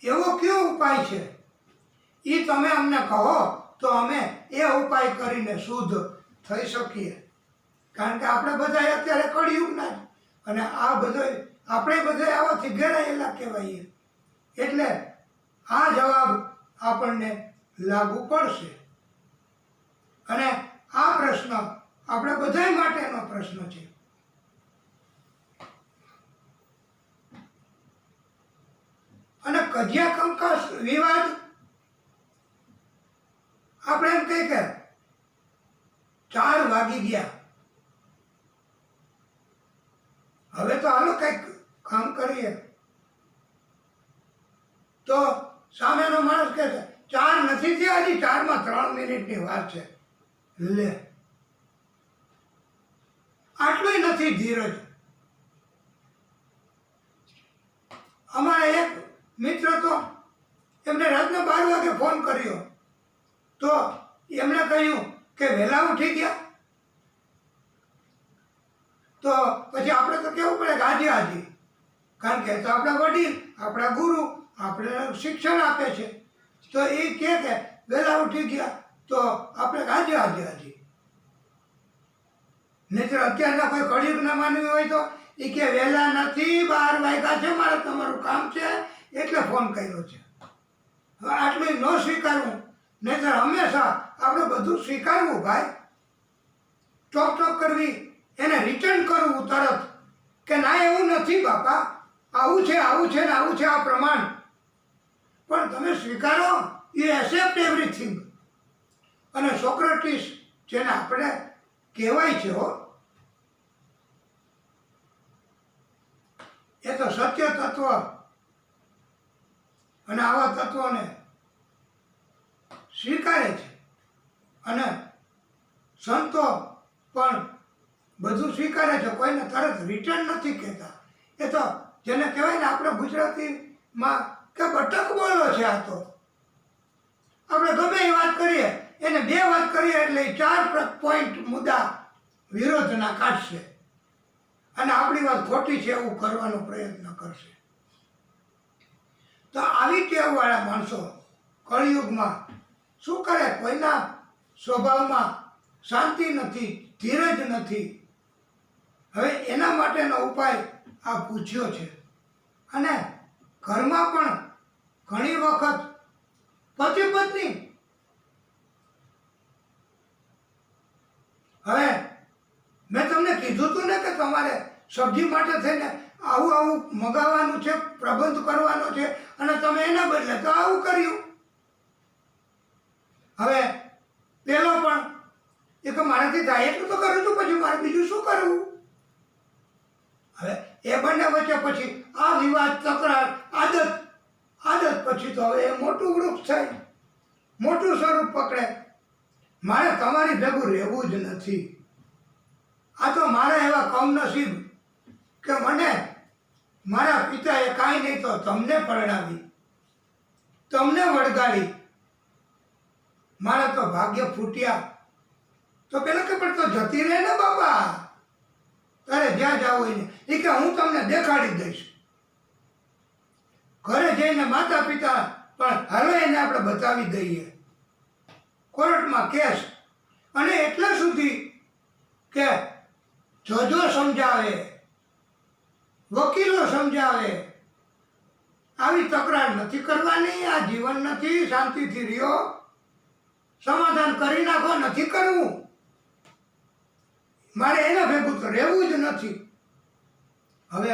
એવો કયો ઉપાય છે એ તમે અમને કહો તો અમે એ ઉપાય કરીને શુદ્ધ થઈ શકીએ। કારણ કે આપણે બધા અત્યારે કળિયુગના જ, અને આ બધો આપણે બધા આવાથી ઘેરાયેલા કહેવાઈએ, એટલે આ જવાબ આપણને લાગુ પડશે। અને આ પ્રશ્ન આપણે બધા માટેનો પ્રશ્ન છે। અને કજિયા કંકાસ વિવાદ આપણે એમ કહીએ કે 4 વાગી ગયા, હવે તો હાલો કંઈક કામ કરીએ, તો સામેનો માણસ કહે છે 4 નથી થયા, હજી 4 માં 3 મિનિટની વાર છે। લે, આટલું નથી ધીરજ। અમારે એક મિત્ર તો એમને રાતના 12 વાગે ફોન કર્યો, તો એમણે કહ્યું કે વહેલા ઉઠી ગયા, તો પછી આપણે તો કહેવું પડે કે હાજી, કારણ કે તો આપણા વડીલ, આપણા ગુરુ આપણે શિક્ષણ આપે છે, તો એ કહે કે વહેલા ઉઠી ગયા તો આપણે હાજી। નહીંતર અત્યારના કોઈ કળિયુગ ના માનવી હોય તો એ કે વહેલા નથી, 12 વાગ્યા છે, મારે તમારું કામ છે એટલે ફોન કર્યો છે। હવે આટલું ન સ્વીકારવું, નહીંતર હંમેશા આપણે બધું સ્વીકારવું ભાઈ। ટોક કરવી, એને રિટર્ન કરવું તરત કે ના એવું નથી બાપા, આવું છે ને આવું છે આ પ્રમાણ, પણ તમે સ્વીકારો, યુ એક્સેપ્ટ એવરીથિંગ। અને સોક્રેટિસ જેને આપણે કહેવાય છે હો, એ તો સત્ય તત્વ, અને આવા તત્વોને સ્વીકારે છે। અને સંતો પણ બધું સ્વીકારે છે, કોઈને તરત રિટર્ન નથી કહેતા। એ તો જેને કહેવાય ને આપણે ગુજરાતીમાં કે બટક બોલો છે। આ તો આપણે ગમે એ વાત કરીએ, એને 2 વાત કરીએ એટલે 4 પોઈન્ટ મુદ્દા વિરોધના કાઢશે, અને આપણી વાત ખોટી છે એવું કરવાનો પ્રયત્ન કરશે। તો આવી ટેવવાળા માણસો કળિયુગમાં શું કરે? કોઈના સ્વભાવમાં શાંતિ નથી, ધીરજ નથી। હવે એના માટેનો ઉપાય આ પૂછ્યો છે। અને ઘરમાં પણ ઘણી વખત પતિ પત્ની, હવે મેં તમને કીધું હતું ને કે તમારે સબ્જી માટે થઈને આવું મગાવવાનું છે, પ્રબંધ કરવાનો છે, અને તમે એના બદલે તો આવું કર્યું। હવે પેલો પણ એ કે મારાથી થાય એટલું તો કરું છું, પછી મારે બીજું શું કરવું? હવે એ બંને વચ્ચે પછી આ વિવાદ, તકરાર, આદત પછી તો હવે એ મોટું વૃક્ષ થાય, મોટું સ્વરૂપ પકડે। મારે તમારી ભેગું રહેવું જ નથી। આ તો મારા એવા કમનસીબ કે મને મારા પિતાએ કાંઈ નહીં તો તમને પરણાવી, તમને વળગાડી, મારા તો ભાગ્ય ફૂટ્યા। તો પેલા કે પણ તો જતી રહે ને બાપા, તારે જ્યાં જવું હોય ને, એ કે હું તમને દેખાડી દઈશ। ઘરે જઈને માતા પિતા પણ હવે એને આપણે બતાવી દઈએ, કોર્ટમાં કેસ, અને એટલા સુધી કે જજો સમજાવે, વકીલો સમજાવે, આવી તકરાર નથી કરવાની, આ જીવન નથી, શાંતિથી રહ્યો, સમાધાન કરી નાખો, નથી કરવું, મારે એના ભેગું તો રહેવું જ નથી। હવે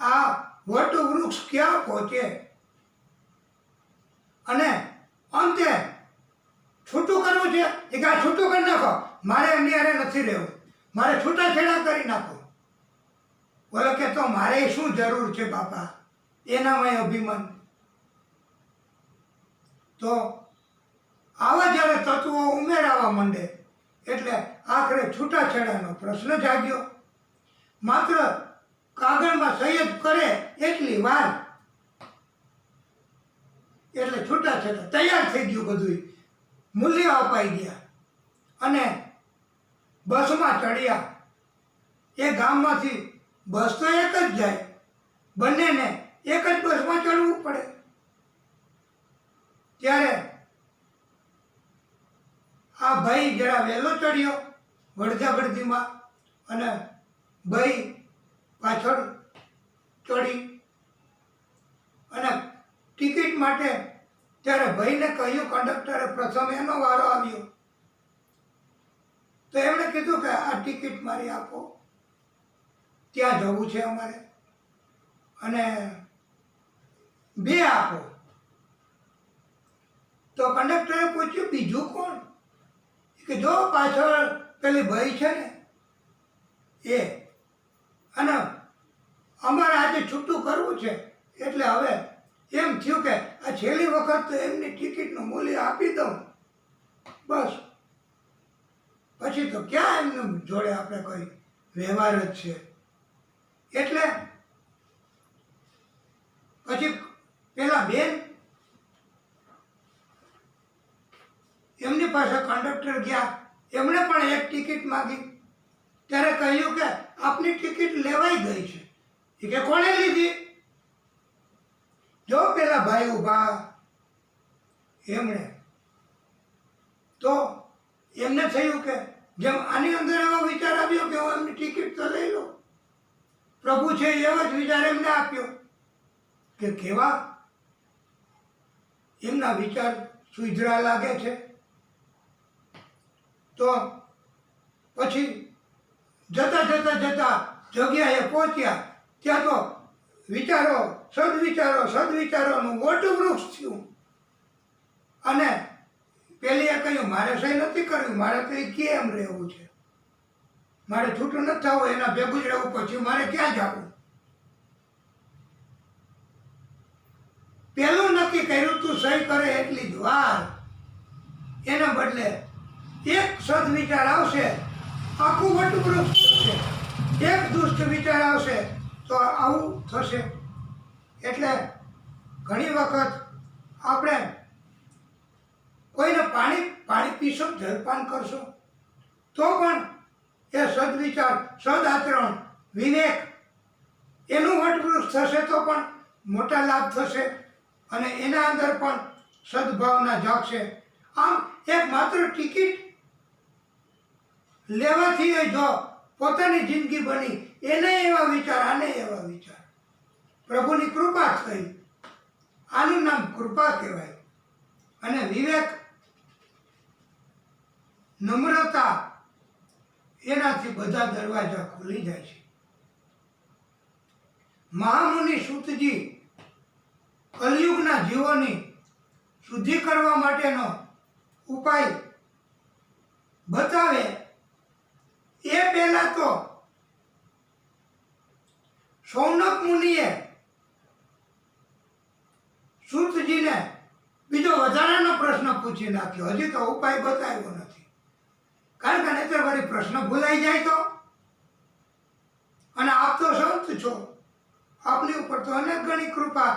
આ વટ વૃક્ષ ક્યાં પહોંચે, અને અંતે છૂટું કરવું છે, એ કે છૂટું કરી નાખો, મારે એમની હારે નથી રહેવું, મારે છૂટાછેડા કરી નાખો। બોલો કે તો મારે શું જરૂર છે બાપા, એનામાં અભિમાન। તો આવા જ્યારે તત્વો ઉમેરાવા માંડે એટલે આખરે છૂટાછેડાનો પ્રશ્ન જાગ્યો। માત્ર કાગળમાં સહી જ કરે એટલી વાર, એટલે છૂટાછેડા તૈયાર થઈ ગયું બધું, મૂલ્ય અપાઈ ગયા અને બસમાં ચડ્યા. એ ગામમાંથી બસ તો એક જ જાય, બંનેને એક જ બસમાં ચડવું પડે. ત્યારે આ ભાઈ જરા વહેલો ચડ્યો વળધા ગળધીમાં, અને ભાઈ પાછળ ચડી અને ટિકિટ માટે ત્યારે ભાઈને કહ્યું, કંડક્ટરે પ્રથમ એનો વારો આવ્યો, તો એમણે કીધું કે આ ટિકિટ મારી આપો, ત્યાં જવું છે અમારે, અને 2 આપો. તો કંડક્ટરે પૂછ્યું બીજું કોણ? કે જો પાછળ પેલી ભાઈ છે ને એ, અને અમારે આજે છૂટું કરવું છે, એટલે હવે એમ થયું કે આ છેલ્લી વખત તો એમની ટિકિટનું મૂલ્ય આપી દઉં, બસ પછી તો ક્યાં એમની જોડે આપણે કોઈ વ્યવહાર જ છે. એટલે પછી પેલા બેન એમની પાસે કંડક્ટર ગયા, એમણે પણ એક ટિકિટ માગી. ત્યારે કહ્યું કે આપની ટિકિટ લેવાઈ ગઈ છે. એ કે કોણે લીધી? જો પેલા ભાઈ ઊભા, એમણે. તો એમને થયું કે જેમ આની અંદર એવો વિચાર આવ્યો કે હું એમની ટિકિટ તો લઈ લઉં, પ્રભુ છે એવો જ વિચાર એમને આપ્યો કે કેવા એમના વિચાર સુધરા લાગે છે. તો પછી જતા જગ્યાએ પહોંચ્યા, ત્યાં તો સદવિચારોનું મોટું વૃક્ષ થયું. અને પેલીએ કહ્યું મારે સહી નથી કરવી, મારે તો કેમ રહેવું છે, મારે છૂટું નથી થવું, એના ભેગું જ રહેવું, પછી મારે ક્યાં જવું? પેલું નક્કી કર્યું તું સહી કરે એટલી જ વાર, એના બદલે એક સદવિચાર આવશે, આખું વટવૃક્ષ થશે. એક દુષ્ટ વિચાર આવશે તો આવું થશે. એટલે ઘણી વખત આપણે કોઈને પાણી પીશો, જલપાન કરશો, તો પણ એ સદવિચાર, સદાચરણ, વિવેક એનું વટવૃક્ષ થશે, તો પણ મોટા લાભ થશે અને એના અંદર પણ સદભાવના જાગશે. આમ એક માત્ર ટિકિટ લેવાથી જો પોતાની જિંદગી બની, એને એવા વિચાર, આને એવા વિચાર, પ્રભુની કૃપા થઈ. આનું નામ કૃપા કહેવાય. અને વિવેક, નમ્રતા, એનાથી બધા દરવાજા ખુલી જાય છે. મહામુનિ સૂતજી કલયુગના જીવોની શુદ્ધિ કરવા માટેનો ઉપાય બતાવે એ પહેલા તો સૌનક મુનિએ સૂતજીને બીજો વધારાનો પ્રશ્ન પૂછી નાખ્યો. હજી તો ઉપાય બતાવ્યો નથી, કારણ કે નહીંતર વળી પ્રશ્ન ભૂલાઈ જાય તો. અને આપ તો સંત છો, આપની ઉપર તો અનેક ગણી કૃપા,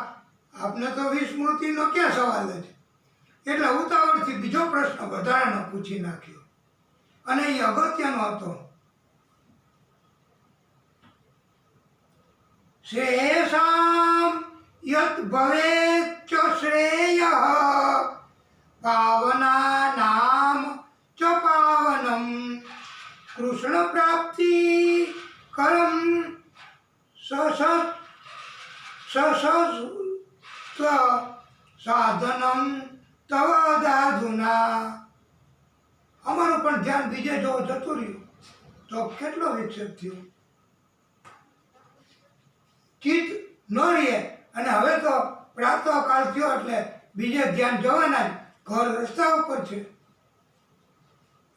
આપને તો વિસ્મૃતિનો ક્યાં સવાલ છે. એટલે ઉતાવળથી બીજો પ્રશ્ન વધારાનો પૂછી નાખ્યો, અને એ અગત્યનો હતો. શ્રેયસામ યત ભવેત ચ શ્રેય પાવના નામ ચ પાવનમ કૃષ્ણ પ્રાપ્તિ કરમ સાધનમ તવદાધુના. અમારું પણ ધ્યાન બીજે જો જતું રહ્યું તો કેટલો વિક્ષેપ થયો, ચિત્ત ન રહે. અને હવે તો પ્રાતઃકાળ થયો એટલે બીજે ધ્યાન જવાના જ, ઘર રસ્તા ઉપર છે.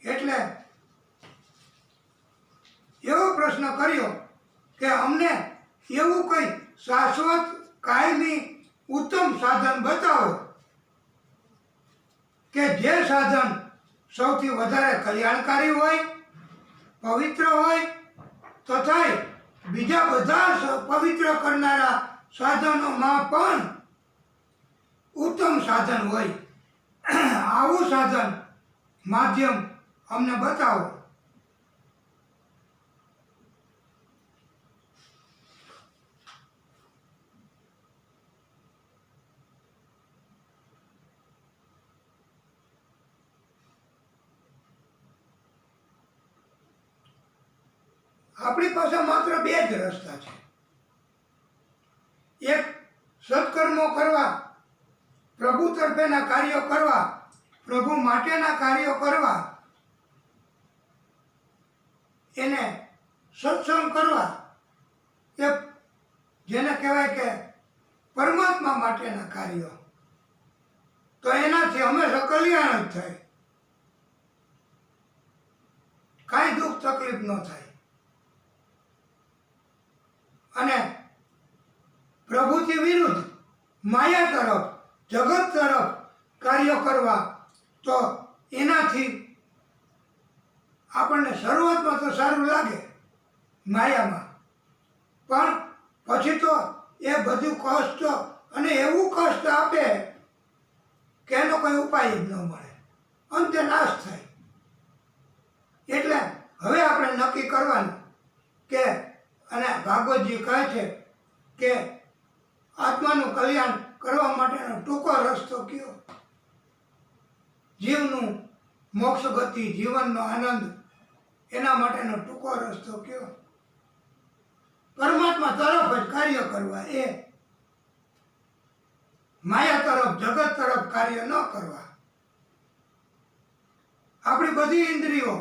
એટલે એવો પ્રશ્ન કર્યો કે અમને એવું કંઈ શાશ્વત કાયમી ઉત્તમ સાધન બતાવો કે જે સાધન સૌથી વધારે કલ્યાણકારી હોય, પવિત્ર હોય, તથા બીજા બધા પવિત્ર કરનારા સાધનોમાં પણ ઉત્તમ સાધન હોય આવું સાધન માધ્યમ અમને બતાવો. આપણી પાસે માત્ર બે જ રસ્તા છે. એક સત્કર્મો કરવા, પ્રભુ તરફેના કાર્યો કરવા, પ્રભુ માટેના કાર્યો કરવા, એને સત્સંગ કરવા, એ જેને કહેવાય કે પરમાત્મા માટેના કાર્યો. તો એનાથી હંમેશા કલ્યાણ જ થાય, કાંઈ દુઃખ તકલીફ ન થાય. અને પ્રભુથી વિરુદ્ધ માયા તરફ, જગત તરફ કાર્યો કરવા, તો એનાથી આપણને શરૂઆતમાં તો સારું લાગે માયામાં, પણ પછી તો એ બધું કષ્ટ અને એવું કષ્ટ આપે કે એનો કોઈ ઉપાય જ ન મળે, અંતે નાશ થાય. એટલે હવે આપણે નક્કી કરવાનું કે, અને ભાગવતજી કહે છે કે આત્માનું કલ્યાણ કરવા માટેનો ટૂંકો રસ્તો કયો? જીવનું મોક્ષ ગતિ, જીવનનો આનંદ, એના માટેનો ટૂંકો રસ્તો કયો? પરમાત્મા તરફ જ કાર્ય કરવા, એ માયા તરફ, જગત તરફ કાર્ય ન કરવા. આપણી બધી ઇન્દ્રિયો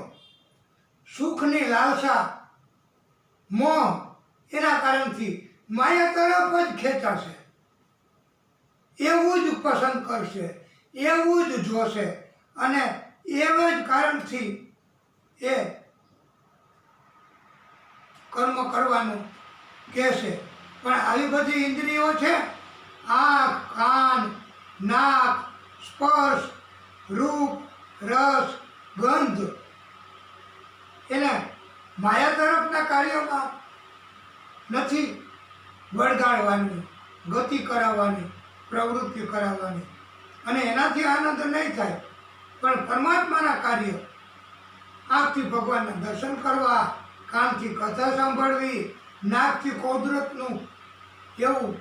સુખની લાલસા, મોહ, એના કારણથી માયા તરફ જ ખેંચાશે, એવું જ પસંદ કરશે, એવું જ જોશે, અને એવા જ કારણથી એ કર્મ કરવાનું કહેશે. પણ આવી બધી ઇન્દ્રિયો છે, આંખ, કાન, નાક, સ્પર્શ, રૂપ, રસ, ગંધ, એને માયા તરફના કાર્યોમાં નથી વળગાડવાની, ગતિ કરાવવાની, પ્રવૃત્તિ કરાવવાની, અને એનાથી આનંદ નહીં થાય. પણ પરમાત્માના કાર્ય, આંખથી ભગવાનના દર્શન કરવા, કાનથી કથા સાંભળવી, નાકથી કુદરતનું એવું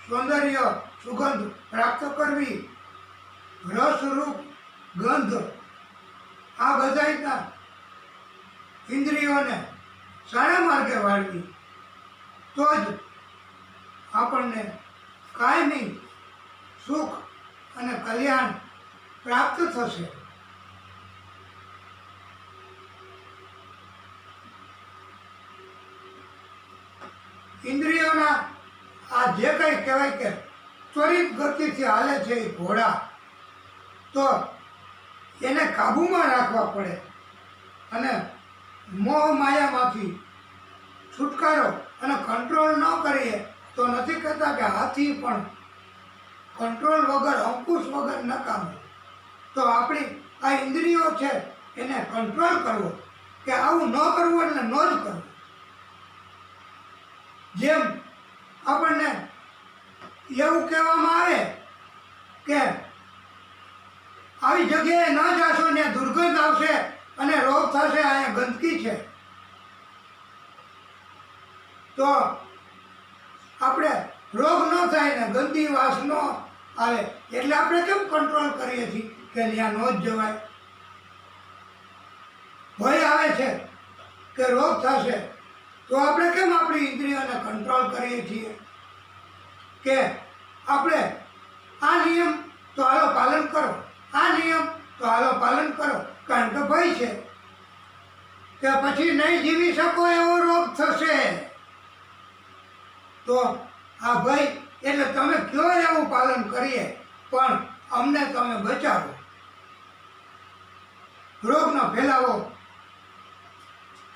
સૌંદર્ય, સુગંધ પ્રાપ્ત કરવી, રસ, રૂપ, ગંધ, આ બધાના ઇન્દ્રિયોને સારા માર્ગે વાળવી, તો જ આપણને કાયમી સુખ અને કલ્યાણ પ્રાપ્ત થશે. ઇન્દ્રિયોના આ જે કંઈ કહેવાય કે ત્વરિત ગતિથી હાલે છે એ ઘોડા, તો એને કાબૂમાં રાખવા પડે. અને મોહ માયામાંથી છુટકારો અને કંટ્રોલ ન કરીએ તો નથી કહેતા કે હાથી પણ કંટ્રોલ વગર, અંકુશ વગર નકામું. તો આપણી આ ઇન્દ્રિયો છે એને કંટ્રોલ કરવો, કે આવું ન કરવું એટલે ન જ કરવું. જેમ આપણને એવું કહેવામાં આવે કે આવી જગ્યાએ ન જાશો ને દુર્ગંધ આવશે અને રોગ થશે, અહીંયા ગંદકી છે, તો આપણે રોગ ન થાય ને ગંદી વાસ ન આવે, એટલે આપણે કેમ કંટ્રોલ કરીએ છીએ કે ત્યાં ન જ જવાય. ભય આવે છે કે રોગ થશે, તો આપણે કેમ આપણી ઇન્દ્રિયોને કંટ્રોલ કરીએ છીએ કે આપણે આ નિયમ તો હાલો પાલન કરો, આ નિયમ તો હાલો પાલન કરો, કારણ કે ભય છે કે પછી નહીં જીવી શકો એવો રોગ થશે. તો આ ભય એટલે તમે કયો એવું પાલન કરીએ, પણ અમને તમે બચાવો, રોગનો ફેલાવો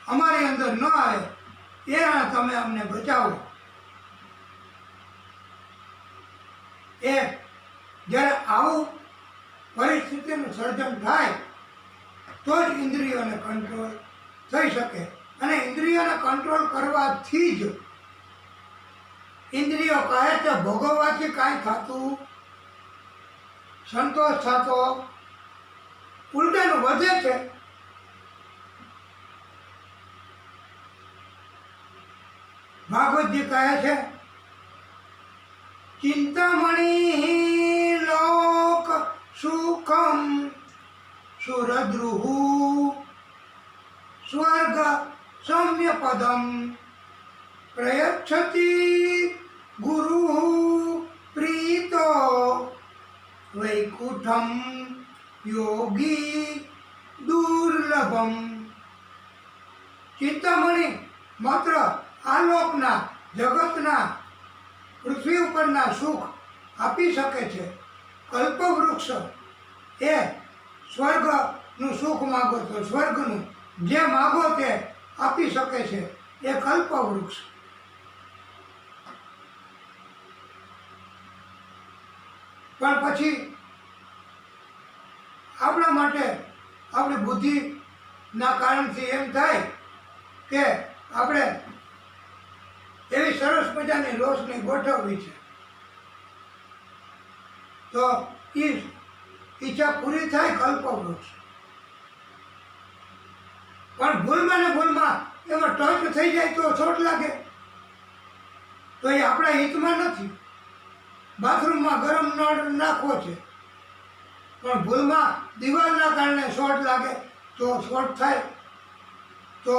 અમારી અંદર ન આવે, એના તમે અમને બચાવો. એ જ્યારે આવું પરિસ્થિતિનું સર્જન થાય તો જ ઇન્દ્રિયોને કંટ્રોલ થઈ શકે. અને ઇન્દ્રિયોને કંટ્રોલ કરવાથી જ ઇન્દ્રિયો કહે છે ભોગવવાથી કાંઈ થતું સંતોષ થતો ઉલટાનું વધે છે. ભાગવતજી કહે છે ચિંતામણી લોક સુખમ સુરદ્રુહુ સ્વર્ગ સૌમ્ય પદમ પ્રયચ્છતિ ગુરુ પ્રીતો વૈકુંઠમ યોગી દુર્લભમ. ચિંતામણી માત્ર આલોકના જગતના પૃથ્વી ઉપરના સુખ આપી શકે છે. કલ્પવૃક્ષ એ સ્વર્ગનું સુખ માગો તો સ્વર્ગનું જે માગો તે આપી શકે છે એ કલ્પવૃક્ષ. પણ પછી આપણા માટે આપણી બુદ્ધિના કારણથી એમ થાય કે આપણે એવી સરસ મજાની રોશની ગોઠવવી છે તો એ ઈચ્છા પૂરી થાય કલ્પવૃક્ષ. પણ ભૂલમાં ને ભૂલમાં એમાં ટચ થઈ જાય તો ચોટ લાગે તો એ આપણા હિતમાં નથી. બાથરૂમમાં ગરમ નળ નાખવો છે પણ ભૂલમાં દિવાલના કારણે શોર્ટ લાગે તો શોર્ટ થાય તો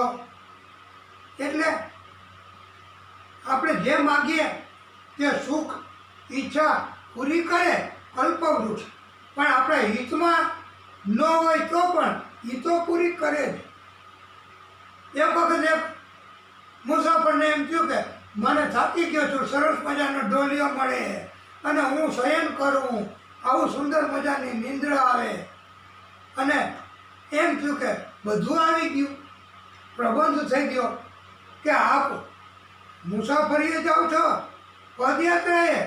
એટલે આપણે જે માગીએ તે સુખ ઈચ્છા પૂરી કરે કલ્પવૃક્ષ. પણ આપણે હિતમાં ન હોય તો પણ હિતો પૂરી કરે જ. એક વખત એક મુસાફરને એમ થયું કે મને થાકી ગયો છું, સરસ મજાનો ડોલિયો મળે અને હું શયન કરું, આવું સુંદર મજાની નિંદ્રા આવે અને એમ થયું કે બધું આવી ગયું, પ્રબંધ થઈ ગયો કે આપ મુસાફરીએ જાઓ છો, પદયાત્રાએ,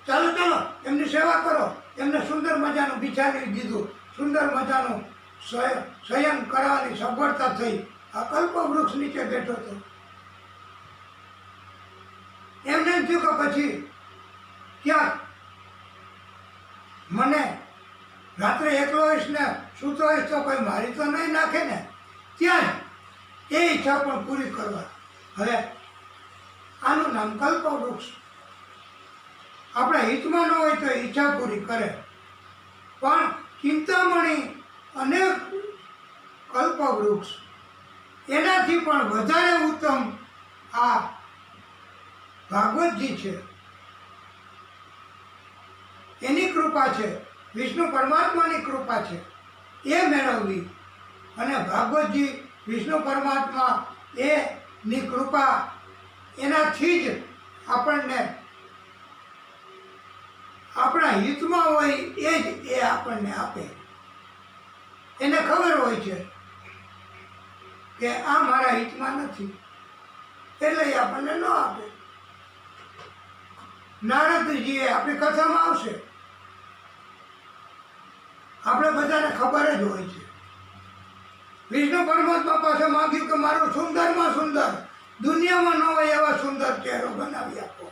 ચાલો ચાલો એમની સેવા કરો. એમને સુંદર મજાનું બિછાવી દીધું, સુંદર મજાનું શયન કરવાની સગવડતા થઈ. આ કલ્પવૃક્ષ નીચે બેઠો હતો. એમને એમ થયું કે પછી ક્યાંક મને રાત્રે એકલો હોઈશ ને સૂતો હોઈશ તો કોઈ મારી તો નહીં નાખે ને, ત્યાં એ ઈચ્છા પણ પૂરી કરવા. હવે આનું નામ કલ્પવૃક્ષ. આપણા હિતમાં ન હોય તો ઈચ્છા પૂરી કરે. પણ ચિંતામણી અનેક કલ્પવૃક્ષ એનાથી પણ વધારે ઉત્તમ આ ભાગવતજી છે. એની કૃપા છે, વિષ્ણુ પરમાત્માની કૃપા છે એ મેળવવી. અને ભાગવતજી વિષ્ણુ પરમાત્મા એની કૃપા એનાથી જ આપણને આપણા હિતમાં હોય એ જ એ આપણને આપે. એને ખબર હોય છે કે આ મારા હિતમાં નથી એટલે એ આપણને ન આપે. નારદજી આપણી કથામાં આવશે, આપણે બધાને ખબર જ હોય છે. વિષ્ણુ પરમાત્મા પાસે માંગ્યું કે મારું સુંદરમાં સુંદર, દુનિયામાં ન હોય એવા સુંદર ચહેરો બનાવી આપો.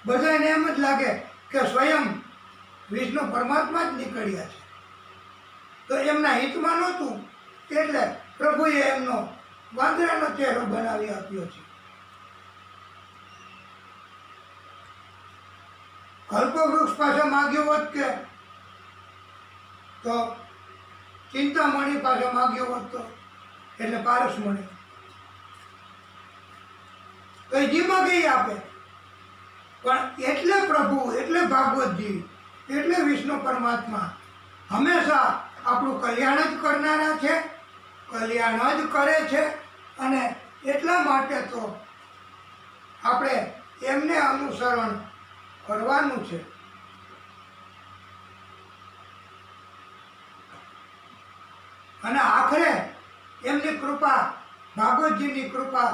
બધાને એમ જ લાગે કે સ્વયં વિષ્ણુ પરમાત્મા જ નીકળ્યા છે. તો એમના હિતમાં નહોતું એટલે પ્રભુએ એમનો વાંદરાનો ચહેરો બનાવી આપ્યો છે. કલ્પવૃક્ષ પાસે માગ્યું હોત કે તો ચિંતામણી પાસે માગ્યું હોત તો એટલે પારસમણી તો એ જી માગે આપે. પણ એટલે પ્રભુ, એટલે ભાગવતજી, એટલે વિષ્ણુ પરમાત્મા હંમેશા આપણું કલ્યાણ જ કરનારા છે, કલ્યાણ જ કરે છે. અને એટલા માટે તો આપણે એમને અનુસરણ કરવાનું છે. અને આખરે એમની કૃપા, ભાગવતજીની કૃપા,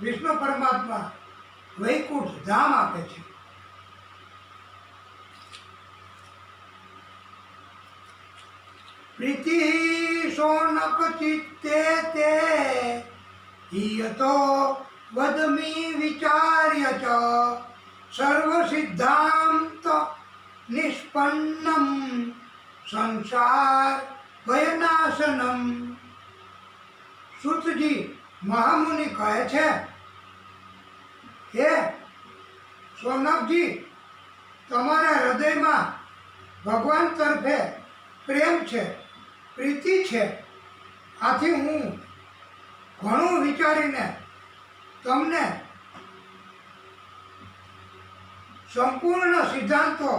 વિષ્ણુ પરમાત્મા વૈકુંઠ ધામ આપે છે. પ્રીતિ સોનક ચિત્તે તે હિયતો વદમી વિચાર્ય ચ સર્વસિદ્ધાંત નિષ્પન્નમ સંસાર ભયનાશનમ. સૂતજી મહામુનિ કહે છે, હે સોનકજી, તમારા હૃદયમાં ભગવાન તરફે પ્રેમ છે, પ્રીતિ છે. આથી હું ઘણું વિચારીને તમને સંપૂર્ણ સિદ્ધાંતો,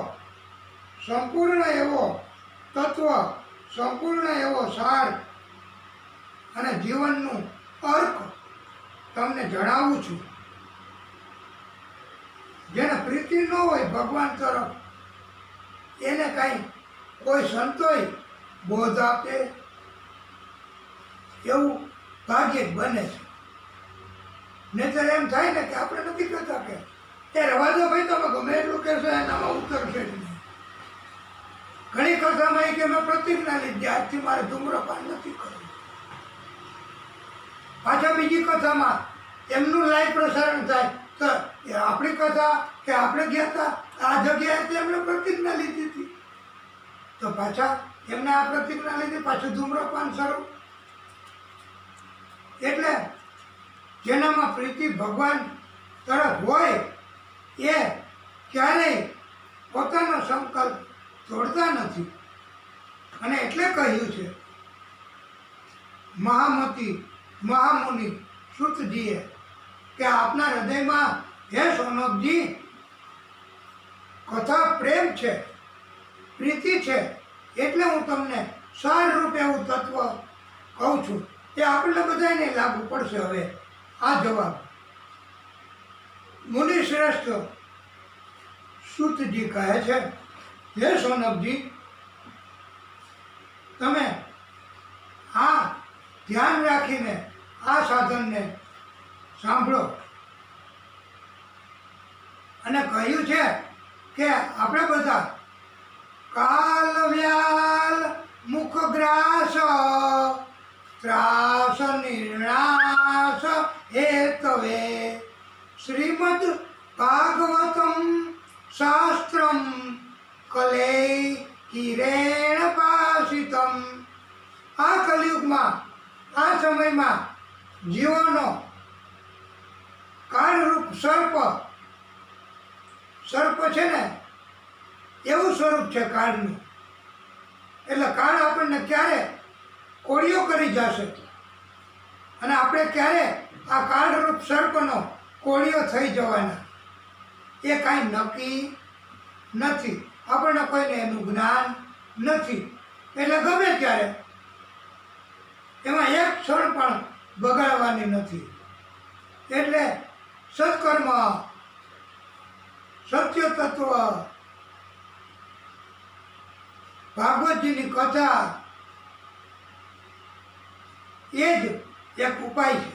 સંપૂર્ણ એવો તત્વ, સંપૂર્ણ એવો સાર અને જીવનનું અર્થ તમને જણાવું છું. જેને પ્રીતિ ન હોય ભગવાન તરફ, એને કાંઈ કોઈ સંતોય બોધ આપે એવું ભાગ્ય જ બને છે. નહીંતર એમ થાય ને કે આપણે નથી કહેતા કે એ રવા દો ભાઈ, તમે ગમે એટલું કહેશો એનામાં ઉતરશે જ નહીં. ઘણી કથામાં એ કે મેં પ્રતિજ્ઞા લીધી, આજથી મારે ધૂમ્રપાન નથી કરવું. પાછા બીજી કથામાં એમનું લાઈવ પ્રસારણ થાય તો એ આપણી કથા કે આપણે ગયા હતા આ જગ્યાએ એમણે પ્રતિજ્ઞા લીધી હતી, તો પાછા એમને આ પ્રતિજ્ઞા લીધી, પાછું ધૂમ્રપાન શરૂ. એટલે જેનામાં પ્રીતિ ભગવાન તરફ હોય એ ક્યારેય પોતાનો સંકલ્પ તોડતા નથી. અને એટલે કહ્યું છે મહામતી મહામુનિ સૂતજીએ કે આપના હૃદયમાં હે સોનકજી કથા પ્રેમ છે, પ્રીતિ છે, એટલે હું તમને સાર રૂપે એવું તત્વ કહું છું. એ આપણને બધાને લાગુ પડશે. હવે આ જવાબ મુનિ શ્રેષ્ઠ સૂતજી કહે છે, હે સોનકજી, તમે આ ધ્યાન રાખીને આ સાધનને સાંભળો. અને કહ્યું છે કે આપણે બધા કાલ વ્યાલ મુખગ્રાસ ત્રાસ નિર્ણાસ હેતવે શ્રીમદ ભાગવતમ શાસ્ત્રમ કલે કિરેણ પાસિતમ. આ કલિયુગમાં, આ સમયમાં જીવોનો કાળરૂપ સર્પ છે ને, એવું સ્વરૂપ છે કાળનું. એટલે કાળ આપણને ક્યારે કોળીઓ કરી જશે અને આપણે ક્યારે આ કાળરૂપ સર્પનો કોળીઓ થઈ જવાના એ કાંઈ નક્કી નથી. આપણને કોઈને એનું જ્ઞાન નથી. એટલે ગમે ત્યારે એમાં એક ક્ષણ પણ બગાડવાની નથી. એટલે સત્કર્મ, સત્ય તત્વ, ભાગવતજીની કથા એ જ એક ઉપાય છે.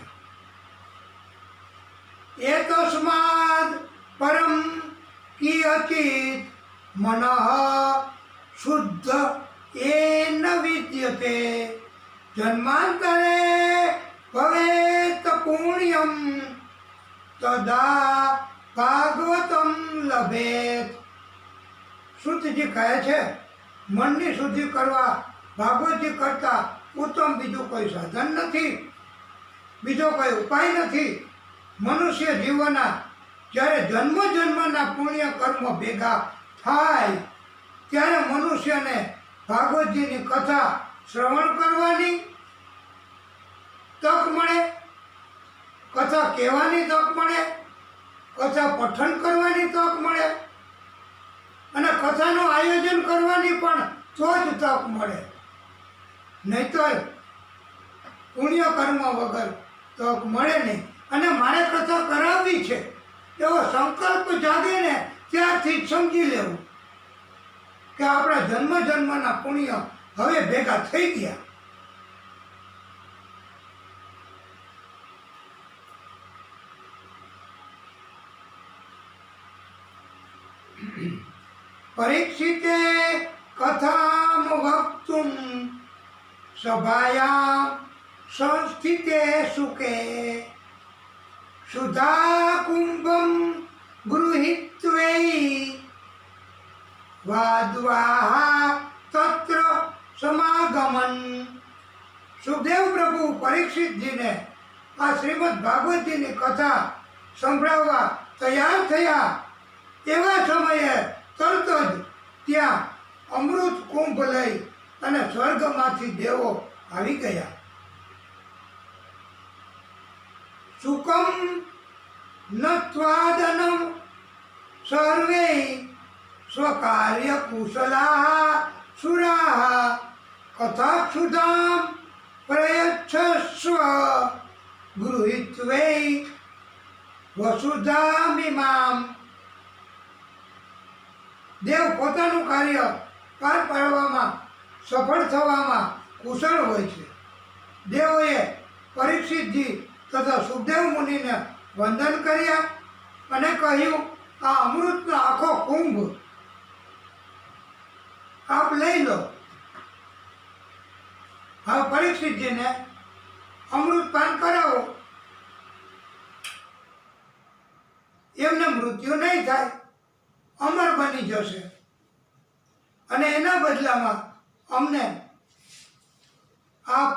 એ તસ્માદ પરમ કિયચિત મનઃ શુદ્ધ એ ન વિદ્યતે જન્માંતરે ભવેત પુણ્યમ તદા ભાગવતમ લભેત. સૂતજી કહે છે, મનની શુદ્ધિ કરવા ભાગવતજી કરતા ઉત્તમ બીજું કોઈ સાધન નથી, બીજો કોઈ ઉપાય નથી. મનુષ્ય જીવનના જ્યારે જન્મ જન્મના પુણ્ય કર્મો ભેગા થાય ત્યારે મનુષ્યને ભાગવતજીની કથા શ્રવણ કરવાની તક મળે, કથા કહેવાની તક મળે, કથા પઠન કરવાની તક મળે અને કથાનું આયોજન કરવાની પણ તો જ તક મળે. નહીંતર પુણ્ય કર્મ વગર તક મળે નહીં. અને મારે કથા કરાવવી છે એવો સંકલ્પ જાગે ને ત્યારથી જ સમજી લેવું કે આપણા જન્મ જન્મના પુણ્ય હવે ભેગા થઈ ગયા. પરીક્ષિતે કથામ વક્તુમ સભાયામ સંસ્થિતે સુકે સુધા કુંભમ ગૃહીત્વૈ વાદ્વાહ તત્ર સમાગમન. સુખદેવ પ્રભુ પરીક્ષિતજીને આ શ્રીમદ ભાગવતજીની કથા સંભળાવવા તૈયાર થયા. એવા સમયે તરત જ ત્યાં અમૃત કુંભ લઈ અને સ્વર્ગમાંથી દેવો આવી ગયા. સુકમ નત્વાદનમ સર્વે સ્વકાર્ય કુશલા સુરા કથાક્ષુધામ પ્રયચ્છસ્વ ગૃહીત્વૈ વસુધામિમામ. દેવ પોતાનું કાર્ય પાર પાડવામાં સફળ થવામાં કુશળ હોય છે. દેવોએ પરીક્ષિતજી તથા સુખદેવ મુનિને વંદન કર્યા અને કહ્યું, આ અમૃતનો આખો કુંભ આપ લઈ લો. હવે પરીક્ષિતજીને અમૃત પાન કરાવો, એમને મૃત્યુ નહીં થાય, અમર બની જશે. અને એના બદલામાં અમને આપ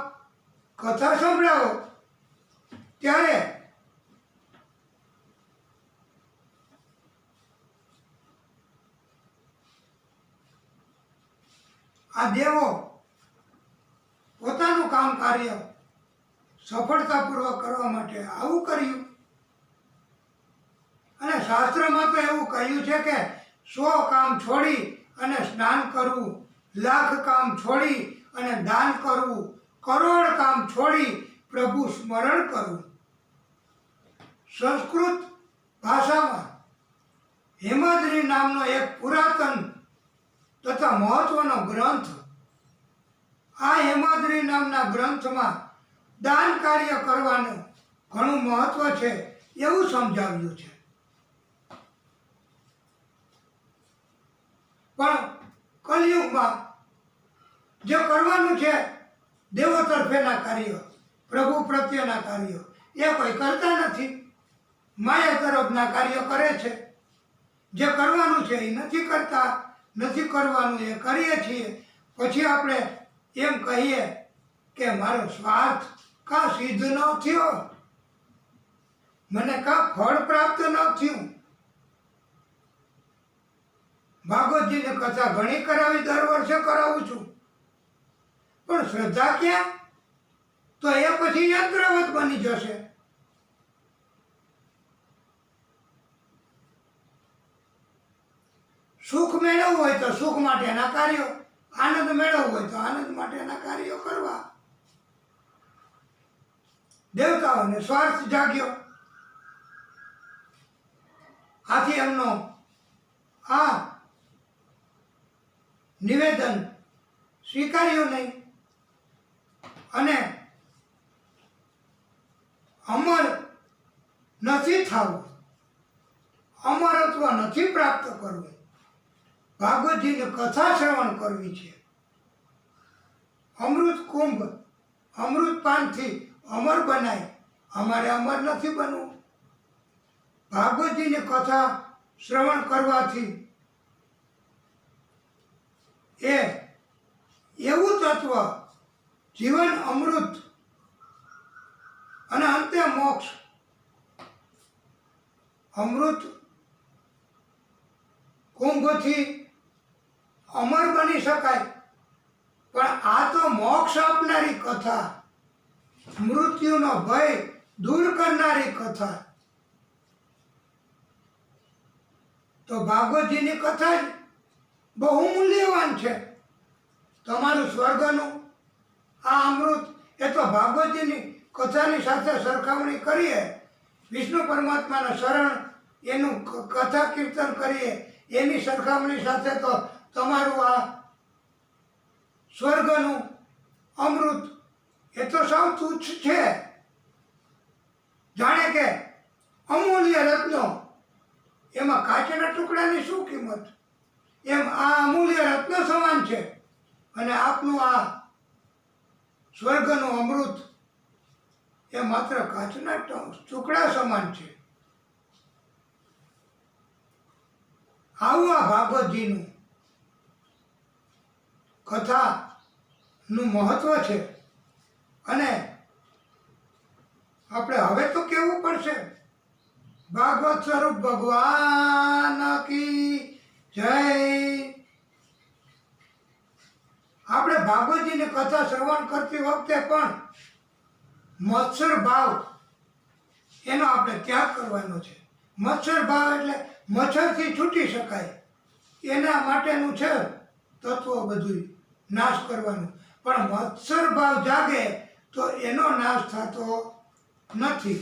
કથા સંભળાવો. ત્યારે આ દેવો પોતાનું કામ કાર્ય સફળતાપૂર્વક કરવા માટે આવું કર્યું. અને શાસ્ત્રમાં તો એવું કહ્યું છે કે 100 કામ છોડી અને સ્નાન કરવું, 1,00,000 કામ છોડી અને દાન કરવું, કરોડ કામ છોડી પ્રભુ સ્મરણ કરવું. સંસ્કૃત ભાષામાં હેમાદ્રી નામનો એક પુરાતન તથા મહત્વનો ગ્રંથ, આ હેમાદ્રી નામના ગ્રંથમાં દાન કાર્ય કરવાનું ઘણું મહત્વ છે એવું સમજાવ્યું છે. પણ કલિયુગમાં જે કરવાનું છે દેવો તરફેના કાર્યો, પ્રભુ પ્રત્યેના કાર્યો એ કોઈ કરતા નથી. માયા તરફના કાર્યો કરે છે. જે કરવાનું છે એ નથી કરતા, નથી કરવાનું એ કરીએ છીએ. પછી આપણે એમ કહીએ કે મારો સ્વાર્થ કાં સિદ્ધ ન થયો, મને કાં ફળ પ્રાપ્ત ન થયું. ભાગવતજીની કથા ઘણી કરાવી, દર વર્ષે કરાવું છું, પણ શ્રદ્ધા ક્યાં? તો એ પછી યંત્રવત બની જશે. સુખ મેળવવું હોય તો સુખ માટેના કાર્યો, આનંદ મેળવવો હોય તો આનંદ માટેના કાર્યો કરવા. દેવતાઓને સ્વાર્થ જાગ્યો, આથી એમનો આ નિવેદન સ્વીકાર્યું નહીં અને અમર નથી થવું, અમરત્વ નથી પ્રાપ્ત કરવું, ભાગવતજીની કથા શ્રવણ કરવી છે. અમૃત કુંભ અમૃત પાનથી અમર બનાય, અમારે અમર નથી બનવું. ભાગવતજીની કથા શ્રવણ કરવાથી એ એવું તત્વ, જીવન અમૃત અને અંતે મોક્ષ. અમૃત કુંભથી અમર બની શકાય, પણ આ તો મોક્ષ આપનારી કથા, મૃત્યુનો ભય દૂર કરનારી કથા. તો ભાગવતજીની કથા જ બહુ મૂલ્યવાન છે. તમારું સ્વર્ગનું આ અમૃત એ તો ભાગવતજીની કથાની સાથે સરખામણી કરીએ, વિષ્ણુ પરમાત્માના શરણ એનું કથા કીર્તન કરીએ, એની સરખામણી સાથે તો તમારું આ સ્વર્ગનું અમૃત એ તો સાવ તુચ્છ છે. જાણે કે અમૂલ્ય રત્નો, એમાં કાચના ટુકડાની શું કિંમત, એમ આ અમૂલ્ય રત્ન સમાન છે. અને આપનું આ સ્વર્ગનું અમૃત એ માત્ર કાચના ટુકડા સમાન છે. આવું આ ભાગવતજીનું કથાનું મહત્વ છે. અને આપણે હવે તો કહેવું પડશે, ભાગવત સ્વરૂપ ભગવાન કી જય. આપણે ભાગવતજીની કથા શ્રવણ કરતી વખતે પણ મત્સર ભાવ એનો આપણે ત્યાગ કરવાનો છે. મત્સર ભાવ એટલે મચ્છરથી છૂટી શકાય એના માટેનું છે તત્વો બધું નાશ કરવાનું. પણ મત્સર ભાવ જાગે તો એનો નાશ થતો નથી.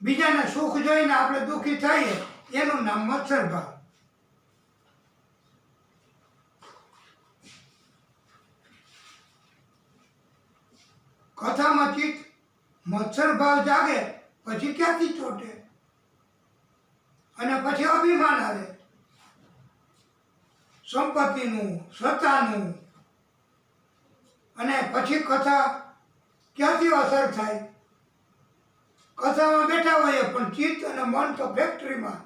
બીજાને સુખ જોઈને આપણે દુઃખી થઈએ એનું નામ મત્સર ભાવ. કથામાં ચિત્ત મત્સર ભાવ જાગે પછી ક્યાંથી ચોટે? અને પછી અભિમાન આવે, સંપત્તિનું, સત્તાનું. અને પછી કથા ક્યાંથી અસર થાય? કથામાં બેઠા હોઈએ પણ ચિત્ત અને મન તો ફેક્ટરીમાં,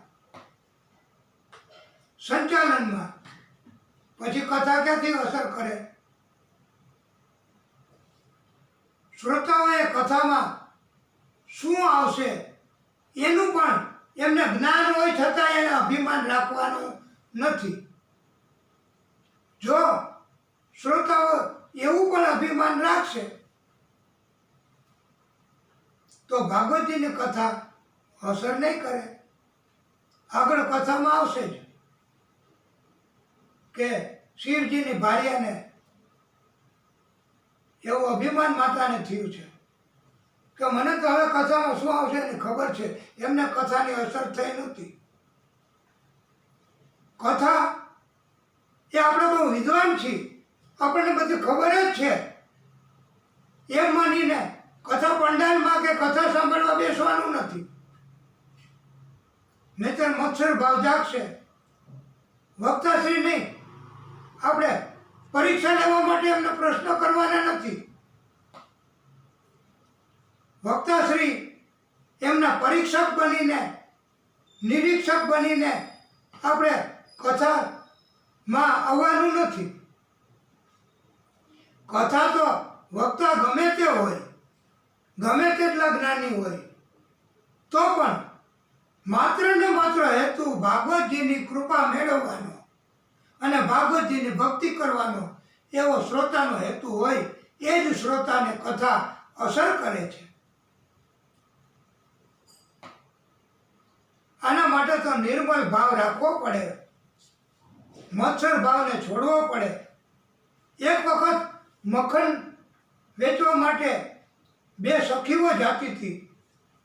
સંચાલનમાં. પછી કથા ક્યાંથી અસર કરે? શ્રોતાઓએ કથામાં શું આવશે એનું પણ એમને જ્ઞાન હોય છતાં એને અભિમાન રાખવાનું નથી. જો શ્રોતાઓ એવું પણ અભિમાન રાખશે તો ભાગવતજીની કથા અસર નહીં કરે. આગળ કથામાં આવશે જ કે શિવજીની ભાર્યાને એવું અભિમાન માતાને થયું છે કે મને તો હવે કથામાં શું આવશે એની ખબર છે. એમને કથાની અસર થઈ નથી. કથા એ આપણે બહુ વિદ્વાન છીએ, આપણને બધી ખબર જ છે એમ માનીને કથા પંડાલમાં કે કથા સાંભળવા બેસવાનું નથી. નહીંતર મત્સર ભાવ જાગશે. વક્તાશ્રી નહીં, આપણે પરીક્ષા લેવા માટે એમને પ્રશ્ન કરવાના નથી. વક્તાશ્રી એમના પરીક્ષક બનીને, નિરીક્ષક બનીને આપણે કથામાં આવવાનું નથી. કથા તો વક્તા ગમે તે હોય, ગમે તેટલા જ્ઞાની હોય, તો પણ માત્ર ને માત્ર હેતુ ભાગવતજીની કૃપા મેળવવાનો અને ભાગવતજીની ભક્તિ કરવાનો એવો શ્રોતાનો હેતુ હોય એ જ શ્રોતાને કથા અસર કરે છે. આના માટે તો નિર્મળ ભાવ રાખવો પડે, મત્સર ભાવને છોડવો પડે. એક વખત મખણ વેચવા માટે બે સખીઓ જાતી હતી.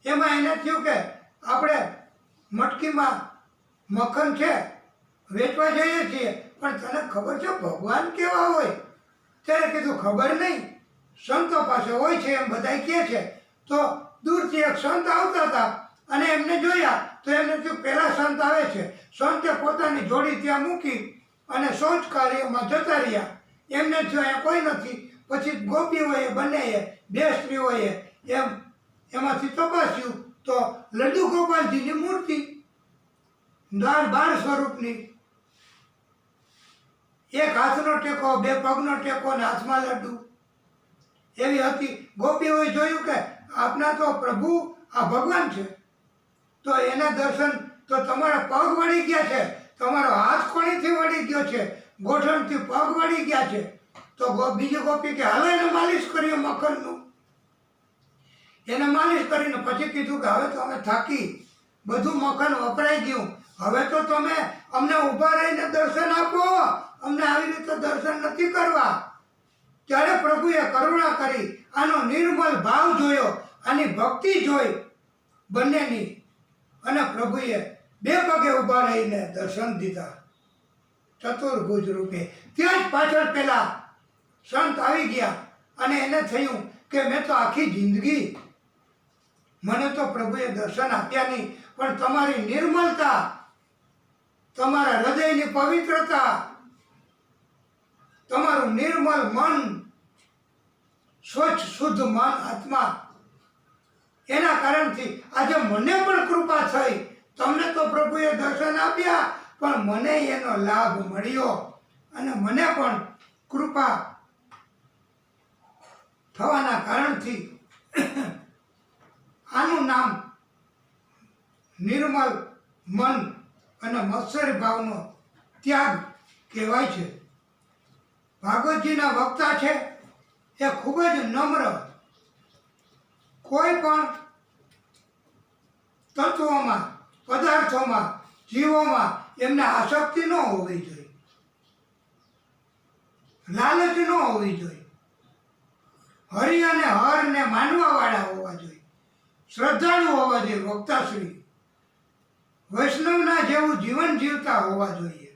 એમાં એને થયું કે આપણે મટકીમાં મખણ છે વેચવા જઈએ છીએ, પણ તને ખબર છે ભગવાન કેવા હોય? ત્યારે કીધું ખબર નહીં, સંતો પાસે હોય છે એમ બધા કહે છે. તો દૂરથી એક સંત આવતા હતા અને એમને જોયા તો એમને થયું પહેલા સંત આવે છે. સંતે પોતાની જોડી ત્યાં મૂકી અને શૌચ કાર્યમાં જતા રહ્યા. એમને થયું અહીંયા કોઈ નથી. પછી ગોપીઓએ બંનેએ, બે સ્ત્રીઓએ એમાંથી તપાસ્યું તો લડ્ડુ ગોપાલજીની મૂર્તિ 12 સ્વરૂપની, એક હાથનો ટેકો, બે પગનો ટેકો ને હાથમાં લડ્ડુ એવી હતી. ગોપીઓએ જોયું કે આપના તો પ્રભુ આ ભગવાન છે, તો એના દર્શન તો તમારા પગ વળી ગયા છે, તમારો હાથ કોણીથી વળી ગયો છે, ગોઠણથી પગ વળી ગયા છે. તો બીજી ગોપી કે હાલો એને માલિશ કર્યું મખણનું. એને માલિશ કરીને પછી કીધું કે હવે તો અમે થાકી, બધું મખણ વપરાઈ ગયું, હવે તો તમે અમને ઊભા રહીને દર્શન આપો, અમને આવી રીતે દર્શન નથી કરવા. ત્યારે પ્રભુએ કરુણા કરી, આનો નિર્મલ ભાવ જોયો, આની ભક્તિ જોઈ બંનેની, અને પ્રભુએ બે પગે ઊભા રહીને દર્શન દીધા ચતુર્ભુજ રૂપે. ત્યાં જ પાછળ પેલા સંત આવી ગયા અને એને થયું કે મેં તો આખી જિંદગી મને તો પ્રભુએ દર્શન આપ્યા નહીં, પણ તમારી નિર્મલતા, તમારા હૃદયની પવિત્રતા, તમારું નિર્મલ મન, સ્વચ્છ શુદ્ધ મન, આત્મા એના કારણથી આજે મને પણ કૃપા થઈ. તમને તો પ્રભુએ દર્શન આપ્યા, પણ મને એનો લાભ મળ્યો અને મને પણ કૃપા થવાના કારણથી આનું નામ નિર્મલ મન અને મત્સર ભાવનો ત્યાગ કહેવાય છે. ભાગવતજીના વક્તા છે એ ખૂબ જ નમ્ર, કોઈ પણ તત્વોમાં, પદાર્થોમાં, જીવોમાં એમને આસક્તિ ન હોવી જોઈએ, લાલચ ન હોવી જોઈએ. હરિ અને હરને માનવાવાળા હોવા જોઈએ, શ્રદ્ધાળુ હોવા જોઈએ. વક્તાશ્રી વૈષ્ણવના જેવું જીવન જીવતા હોવા જોઈએ,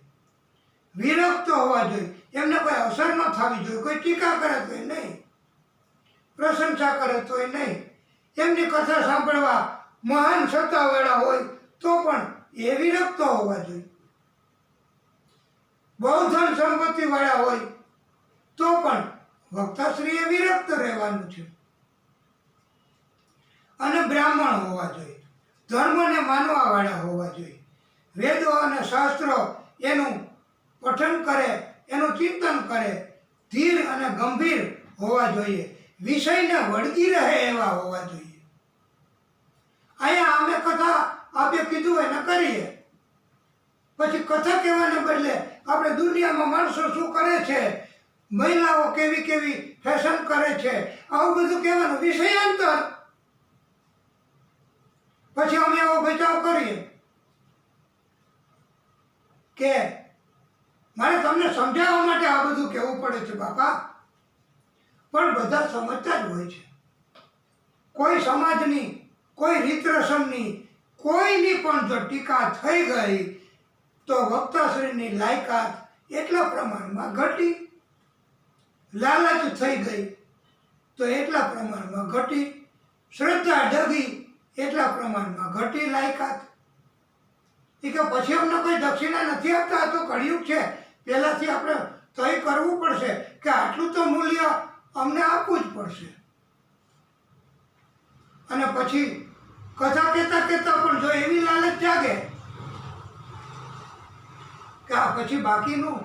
વિરક્ત હોવા જોઈએ. એમને કોઈ અસર ન થવી જોઈએ. કોઈ ટીકા કરે તોય નહીં, પ્રશંસા કરે તોય નહીં. એમની કથા સાંભળવા મહાન સત્તાવાળા હોય તો પણ એ વિરક્ત હોવા જોઈએ. બહુ ધન સંપત્તિ વાળા હોય તો પણ વક્તાશ્રીએ વિરક્ત રહેવાનું છે. અને બ્રાહ્મણ હોવા જોઈએ, ધર્મને માનવા વાળા હોવા જોઈએ, વેદો અને શાસ્ત્રો એનું પઠન કરે, એનું ચિંતન કરે, ધીર અને ગંભીર હોવા જોઈએ, વિષયને વળગી રહે એવા હોવા જોઈએ. અહીંયા અમે કથા આપે કીધું એને કરીએ, પછી કથા કહેવાને બદલે આપણે દુનિયામાં માણસો શું કરે છે, મહિલાઓ કેવી કેવી ફેશન કરે છે, આવું બધું કહેવાનું વિષયાંતર. પછી અમે એવો બચાવ કરીએ કે મારે તમને સમજાવવા માટે આ બધું કહેવું પડે છે બાપા. પણ બધા સમજતા જ હોય છે. કોઈ સમાજની, કોઈ રીત રસમની, કોઈની પણ જો ટીકા થઈ ગઈ તો વક્તાશ્રીની લાયકાત એટલા પ્રમાણમાં ઘટી, લાલચ થઈ ગઈ તો એટલા પ્રમાણમાં ઘટી, શ્રદ્ધા ડગી એટલા પ્રમાણમાં ઘટી લાયકાત. એ કે પછી અમને કોઈ દક્ષિણા નથી આપતા, તો કળિયુગ છે, પહેલાંથી આપણે તય કરવું પડશે કે આટલું તો મૂલ્ય અમને આપવું જ પડશે. અને પછી કથા કહેતા કહેતા પણ જો એવી લાલચ જાગે કે આ પછી બાકીનું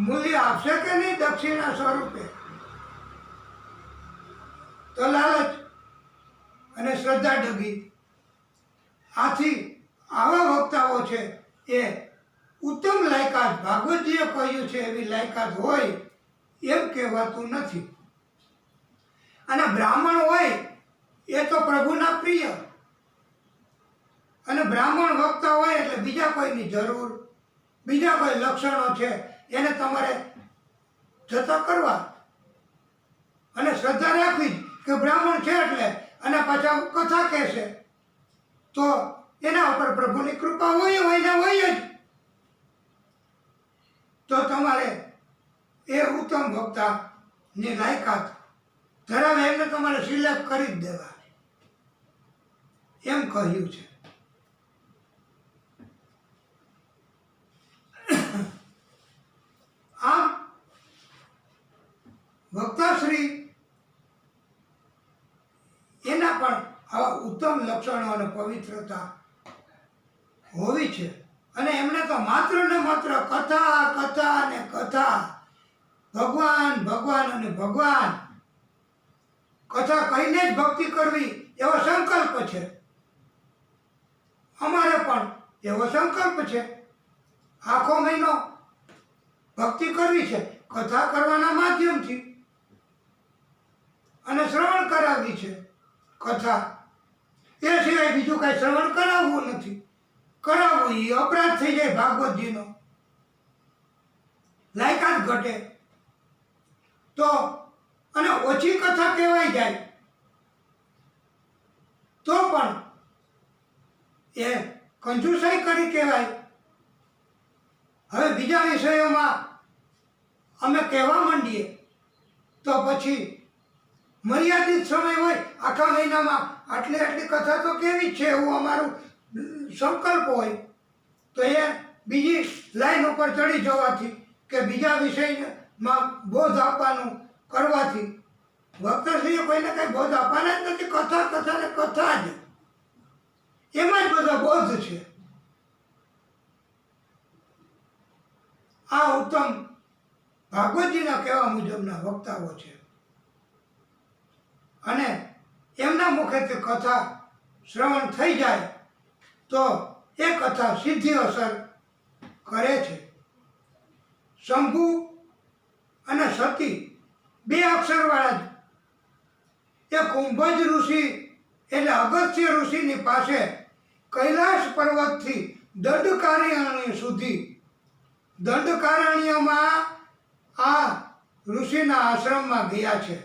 મૂલ્ય આપશે કે નહીં દક્ષિણા સ્વરૂપે, તો લાલચ અને શ્રદ્ધા ડગી. આથી આવા વક્તાઓ છે એ ઉત્તમ લાયકાત, ભાગવતજીએ કહ્યું છે એવી લાયકાત હોય એમ કહેવાતું નથી. અને બ્રાહ્મણ હોય એ તો પ્રભુના પ્રિય, અને બ્રાહ્મણ વક્તા હોય એટલે બીજા કોઈની જરૂર, બીજા કોઈ લક્ષણો છે એને તમારે જતા કરવા અને શ્રદ્ધા રાખવી કે બ્રાહ્મણ છે એટલે, અને પાછા કથા કહેશે તો એના ઉપર પ્રભુની કૃપા હોય ને હોય જ. તો તમારે એ ઉત્તમ વક્તાની લાયકાત ધરાવે એમને તમારે સિલેક્ટ કરી જ દેવા એમ કહ્યું છે. આમ વક્તાશ્રી એના પણ આવા ઉત્તમ લક્ષણો અને પવિત્રતા હોવી છે. અને એમને તો માત્ર ને માત્ર કથા કથા અને કથા, ભગવાન ભગવાન અને ભગવાન, કથા કહીને જ ભક્તિ કરવી એવો સંકલ્પ છે. અમારે પણ એવો સંકલ્પ છે. આખો મહિનો ભક્તિ કરવી છે કથા કરવાના માધ્યમથી, અને શ્રવણ કરાવવી છે કથા. એ સિવાય બીજું કાંઈ શ્રવણ કરાવવું નથી. કરાવવું એ અપરાધ થઈ જાય ભાગવતજીનો, લાયકાત ઘટે તો. અને ઓછી કથા કહેવાય જાય તો પણ એ કંજુસાઈ કરી કહેવાય. હવે બીજા વિષયોમાં અમે કહેવા માંડીએ તો પછી મર્યાદિત સમય હોય, આખા મહિનામાં આટલી આટલી કથા તો કેવી છે એવું અમારું સંકલ્પ હોય, તો એ બીજી લાઈન ઉપર ચડી જવાથી કે બીજા વિષયમાં બોધ આપવાનું કરવાથી વક્તાશ્રીએ કોઈને કંઈ બોધ આપવાના જ નથી. કથા કથા ને કથા જ, એમાં જ બધો બોધ છે. આ ઉત્તમ ભાગવતજીના કહેવા મુજબના વક્તાઓ છે અને એમના મુખેથી કથા શ્રવણ થઈ જાય તો એ કથા સીધી અસર કરે છે. શંભુ અને સતી બે અક્ષરવાળા જ એ કુંભજ ઋષિ એટલે અગસ્ત્ય ઋષિની પાસે કૈલાશ પર્વતથી દંડકારણ્ય સુધી, દંડકારણ્યમાં આ ઋષિના આશ્રમમાં ગયા છે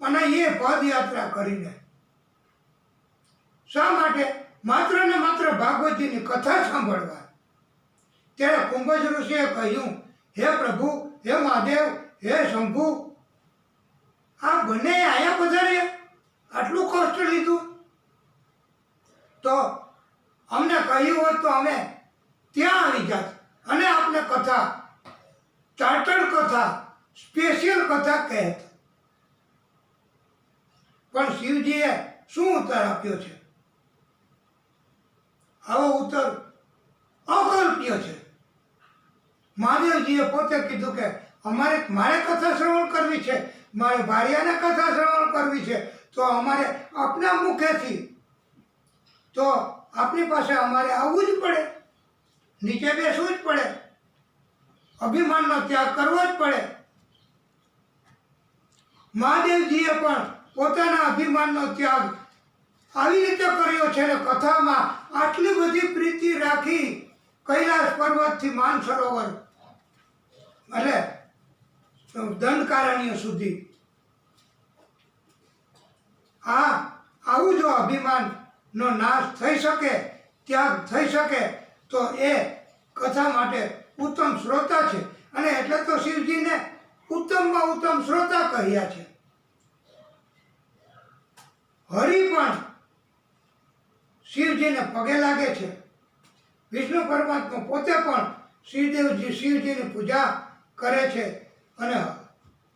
અને એ પદયાત્રા કરીને. શા માટે? માત્ર ને માત્ર ભાગવતજીની કથા સાંભળવા. ત્યારે કુંભજ ઋષિએ કહ્યું, હે પ્રભુ, હે મહાદેવ, હે શંભુ, આ બંને આયા પધાર્યા, આટલું કષ્ટ લીધું તો અમને કહ્યું હોત તો અમે ત્યાં આવી જાત અને આપને કથા, ચાર્ટર્ડ કથા, સ્પેશિયલ કથા કહેત. પણ શિવજીએ શું ઉત્તર આપ્યો છે? આવો ઉત્તર અકલ્પ્ય છે. મહાદેવજીએ પોતે કીધું કે મારે કથા શ્રવણ કરવી છે, મારે ભાર્યાને કથા શ્રવણ કરવી છે, તો અમારે આપના મુખેથી, તો આપની પાસે અમારે આવવું જ પડે, નીચે બેસવું જ પડે, અભિમાનનો ત્યાગ કરવો જ પડે. મહાદેવજીએ પણ પોતાના અભિમાનનો ત્યાગ આવી રીતે કર્યો છે ને કથામાં આટલી બધી પ્રીતિ રાખી કૈલાશ પર્વતથી માનસરોવર એટલે દંડકારણ્ય સુધી. આવું જો અભિમાનનો નાશ થઈ શકે, ત્યાગ થઈ શકે તો એ કથા માટે ઉત્તમ શ્રોતા છે. અને એટલે તો શિવજીને ઉત્તમમાં ઉત્તમ શ્રોતા કહ્યા છે. હરિ પણ શિવજીને પગે લાગે છે. વિષ્ણુ પરમાત્મા પોતે પણ શિવજીની પૂજા કરે છે અને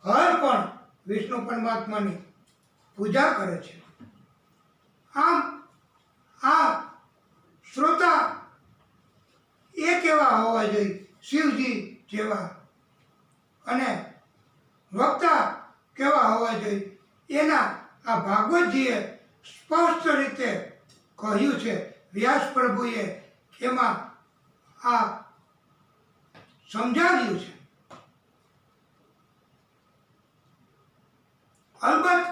હર પણ વિષ્ણુ પરમાત્માની પૂજા કરે છે. આમ આ શ્રોતા એ કેવા હોવા જોઈએ? શિવજી જેવા. અને વક્તા કેવા હોવા જોઈએ? એના આ ભાગવતજીએ સ્પષ્ટ રીતે કહ્યું છે. વ્યાસ પ્રભુએ એમાં આ સમજાવ્યું છે. અલબત્ત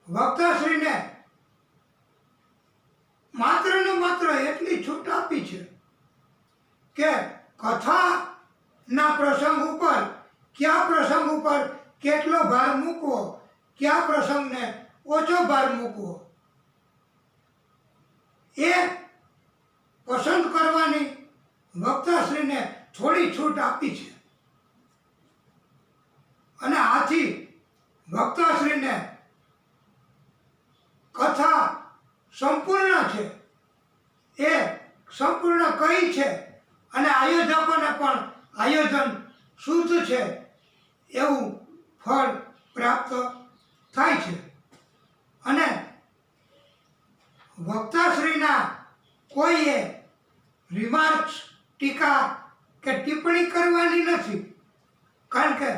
વક્તાશ્રીને માત્ર ને માત્ર એટલી છૂટ આપી છે કે કથાના પ્રસંગ ઉપર, કયા પ્રસંગ ઉપર કેટલો ભાર મૂકવો, કયા પ્રસંગને ઓછો ભાર મૂકવો, એ પસંદ કરવાની વક્તાશ્રીને થોડી છૂટ આપી છે. અને આથી વક્તાશ્રીને કથા સંપૂર્ણ છે, એ સંપૂર્ણ કઈ છે અને આયોજકોને પણ આયોજન શુદ્ધ છે એવું ફળ પ્રાપ્ત થાય છે. અને વક્તાશ્રીના કોઈએ રિમાર્ક્સ, ટીકા કે ટિપ્પણી કરવાની નથી. કારણ કે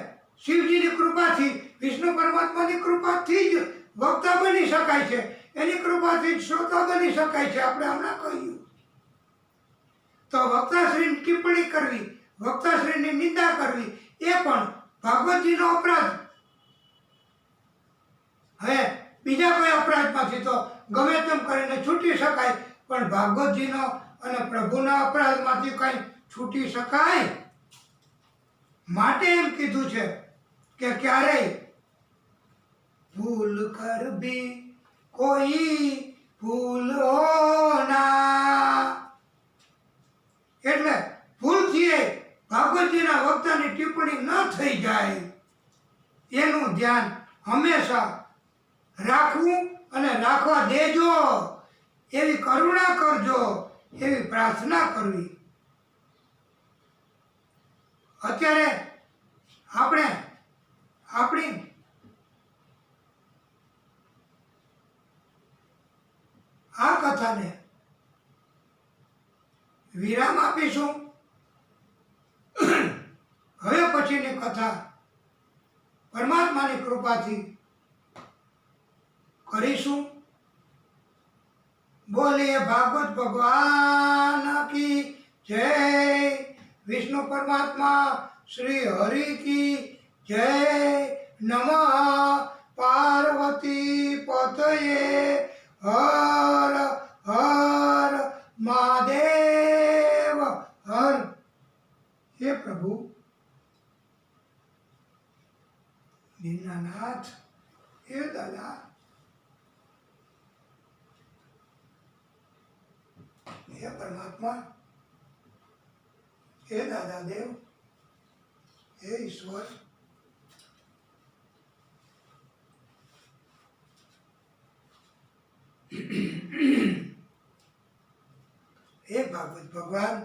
શિવજીની કૃપાથી, વિષ્ણુ પરમાત્માની કૃપાથી જ વક્તા બની શકાય છે, એની કૃપાથી જ શ્રોતા બની શકાય છે. આપણે હમણાં કહ્યું તો વક્તાશ્રીની ટિપ્પણી કરવી, વક્તાશ્રીની નિંદા કરવી એ પણ ભાગવતજીનો અપરાધ. હવે બીજા કોઈ અપરાધમાંથી તો ગમે તેમ કરીને છૂટી શકાય, પણ ભાગવતજીનો અને પ્રભુના અપરાધમાંથી કંઈ છૂટી શકાય? માટે એમ કીધું છે કે ક્યારેય ભૂલ કરવી કોઈ ભૂલો ના. એટલે ભૂલથી ભાગવતજીના વક્તાની ટિપ્પણી ન થઈ જાય એનું ધ્યાન હંમેશા રાખવું અને રાખવા દેજો એવી કરુણા કરજો, એવી પ્રાર્થના કરવી. અત્યારે આપણે આપણી આ કથાને વિરામ આપીશું. હવે પછીની કથા પરમાત્માની કૃપાથી કરીશું. બોલીએ ભાગવત ભગવાન કી જય. વિષ્ણુ પરમાત્મા શ્રી હરિ કી જય. નમઃ પાર્વતી પતયે. હર હર મહાદેવ હર. હે પ્રભુ દીનાનાથ, હે દાદા, હે પરમાત્મા, હે દાદા દેવ, હે ઈશ્વર, હે ભાગવત ભગવાન,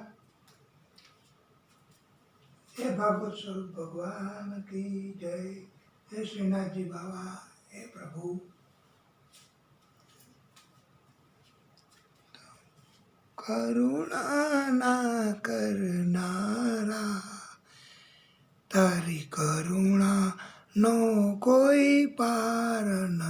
હે ભાગવત સ્વરૂપ ભગવાન કી જય. હે શ્રીનાથજી બાબા, હે પ્રભુ. કરુણા ના કરનારા, તારી કરુણા નો કોઈ પાર ન.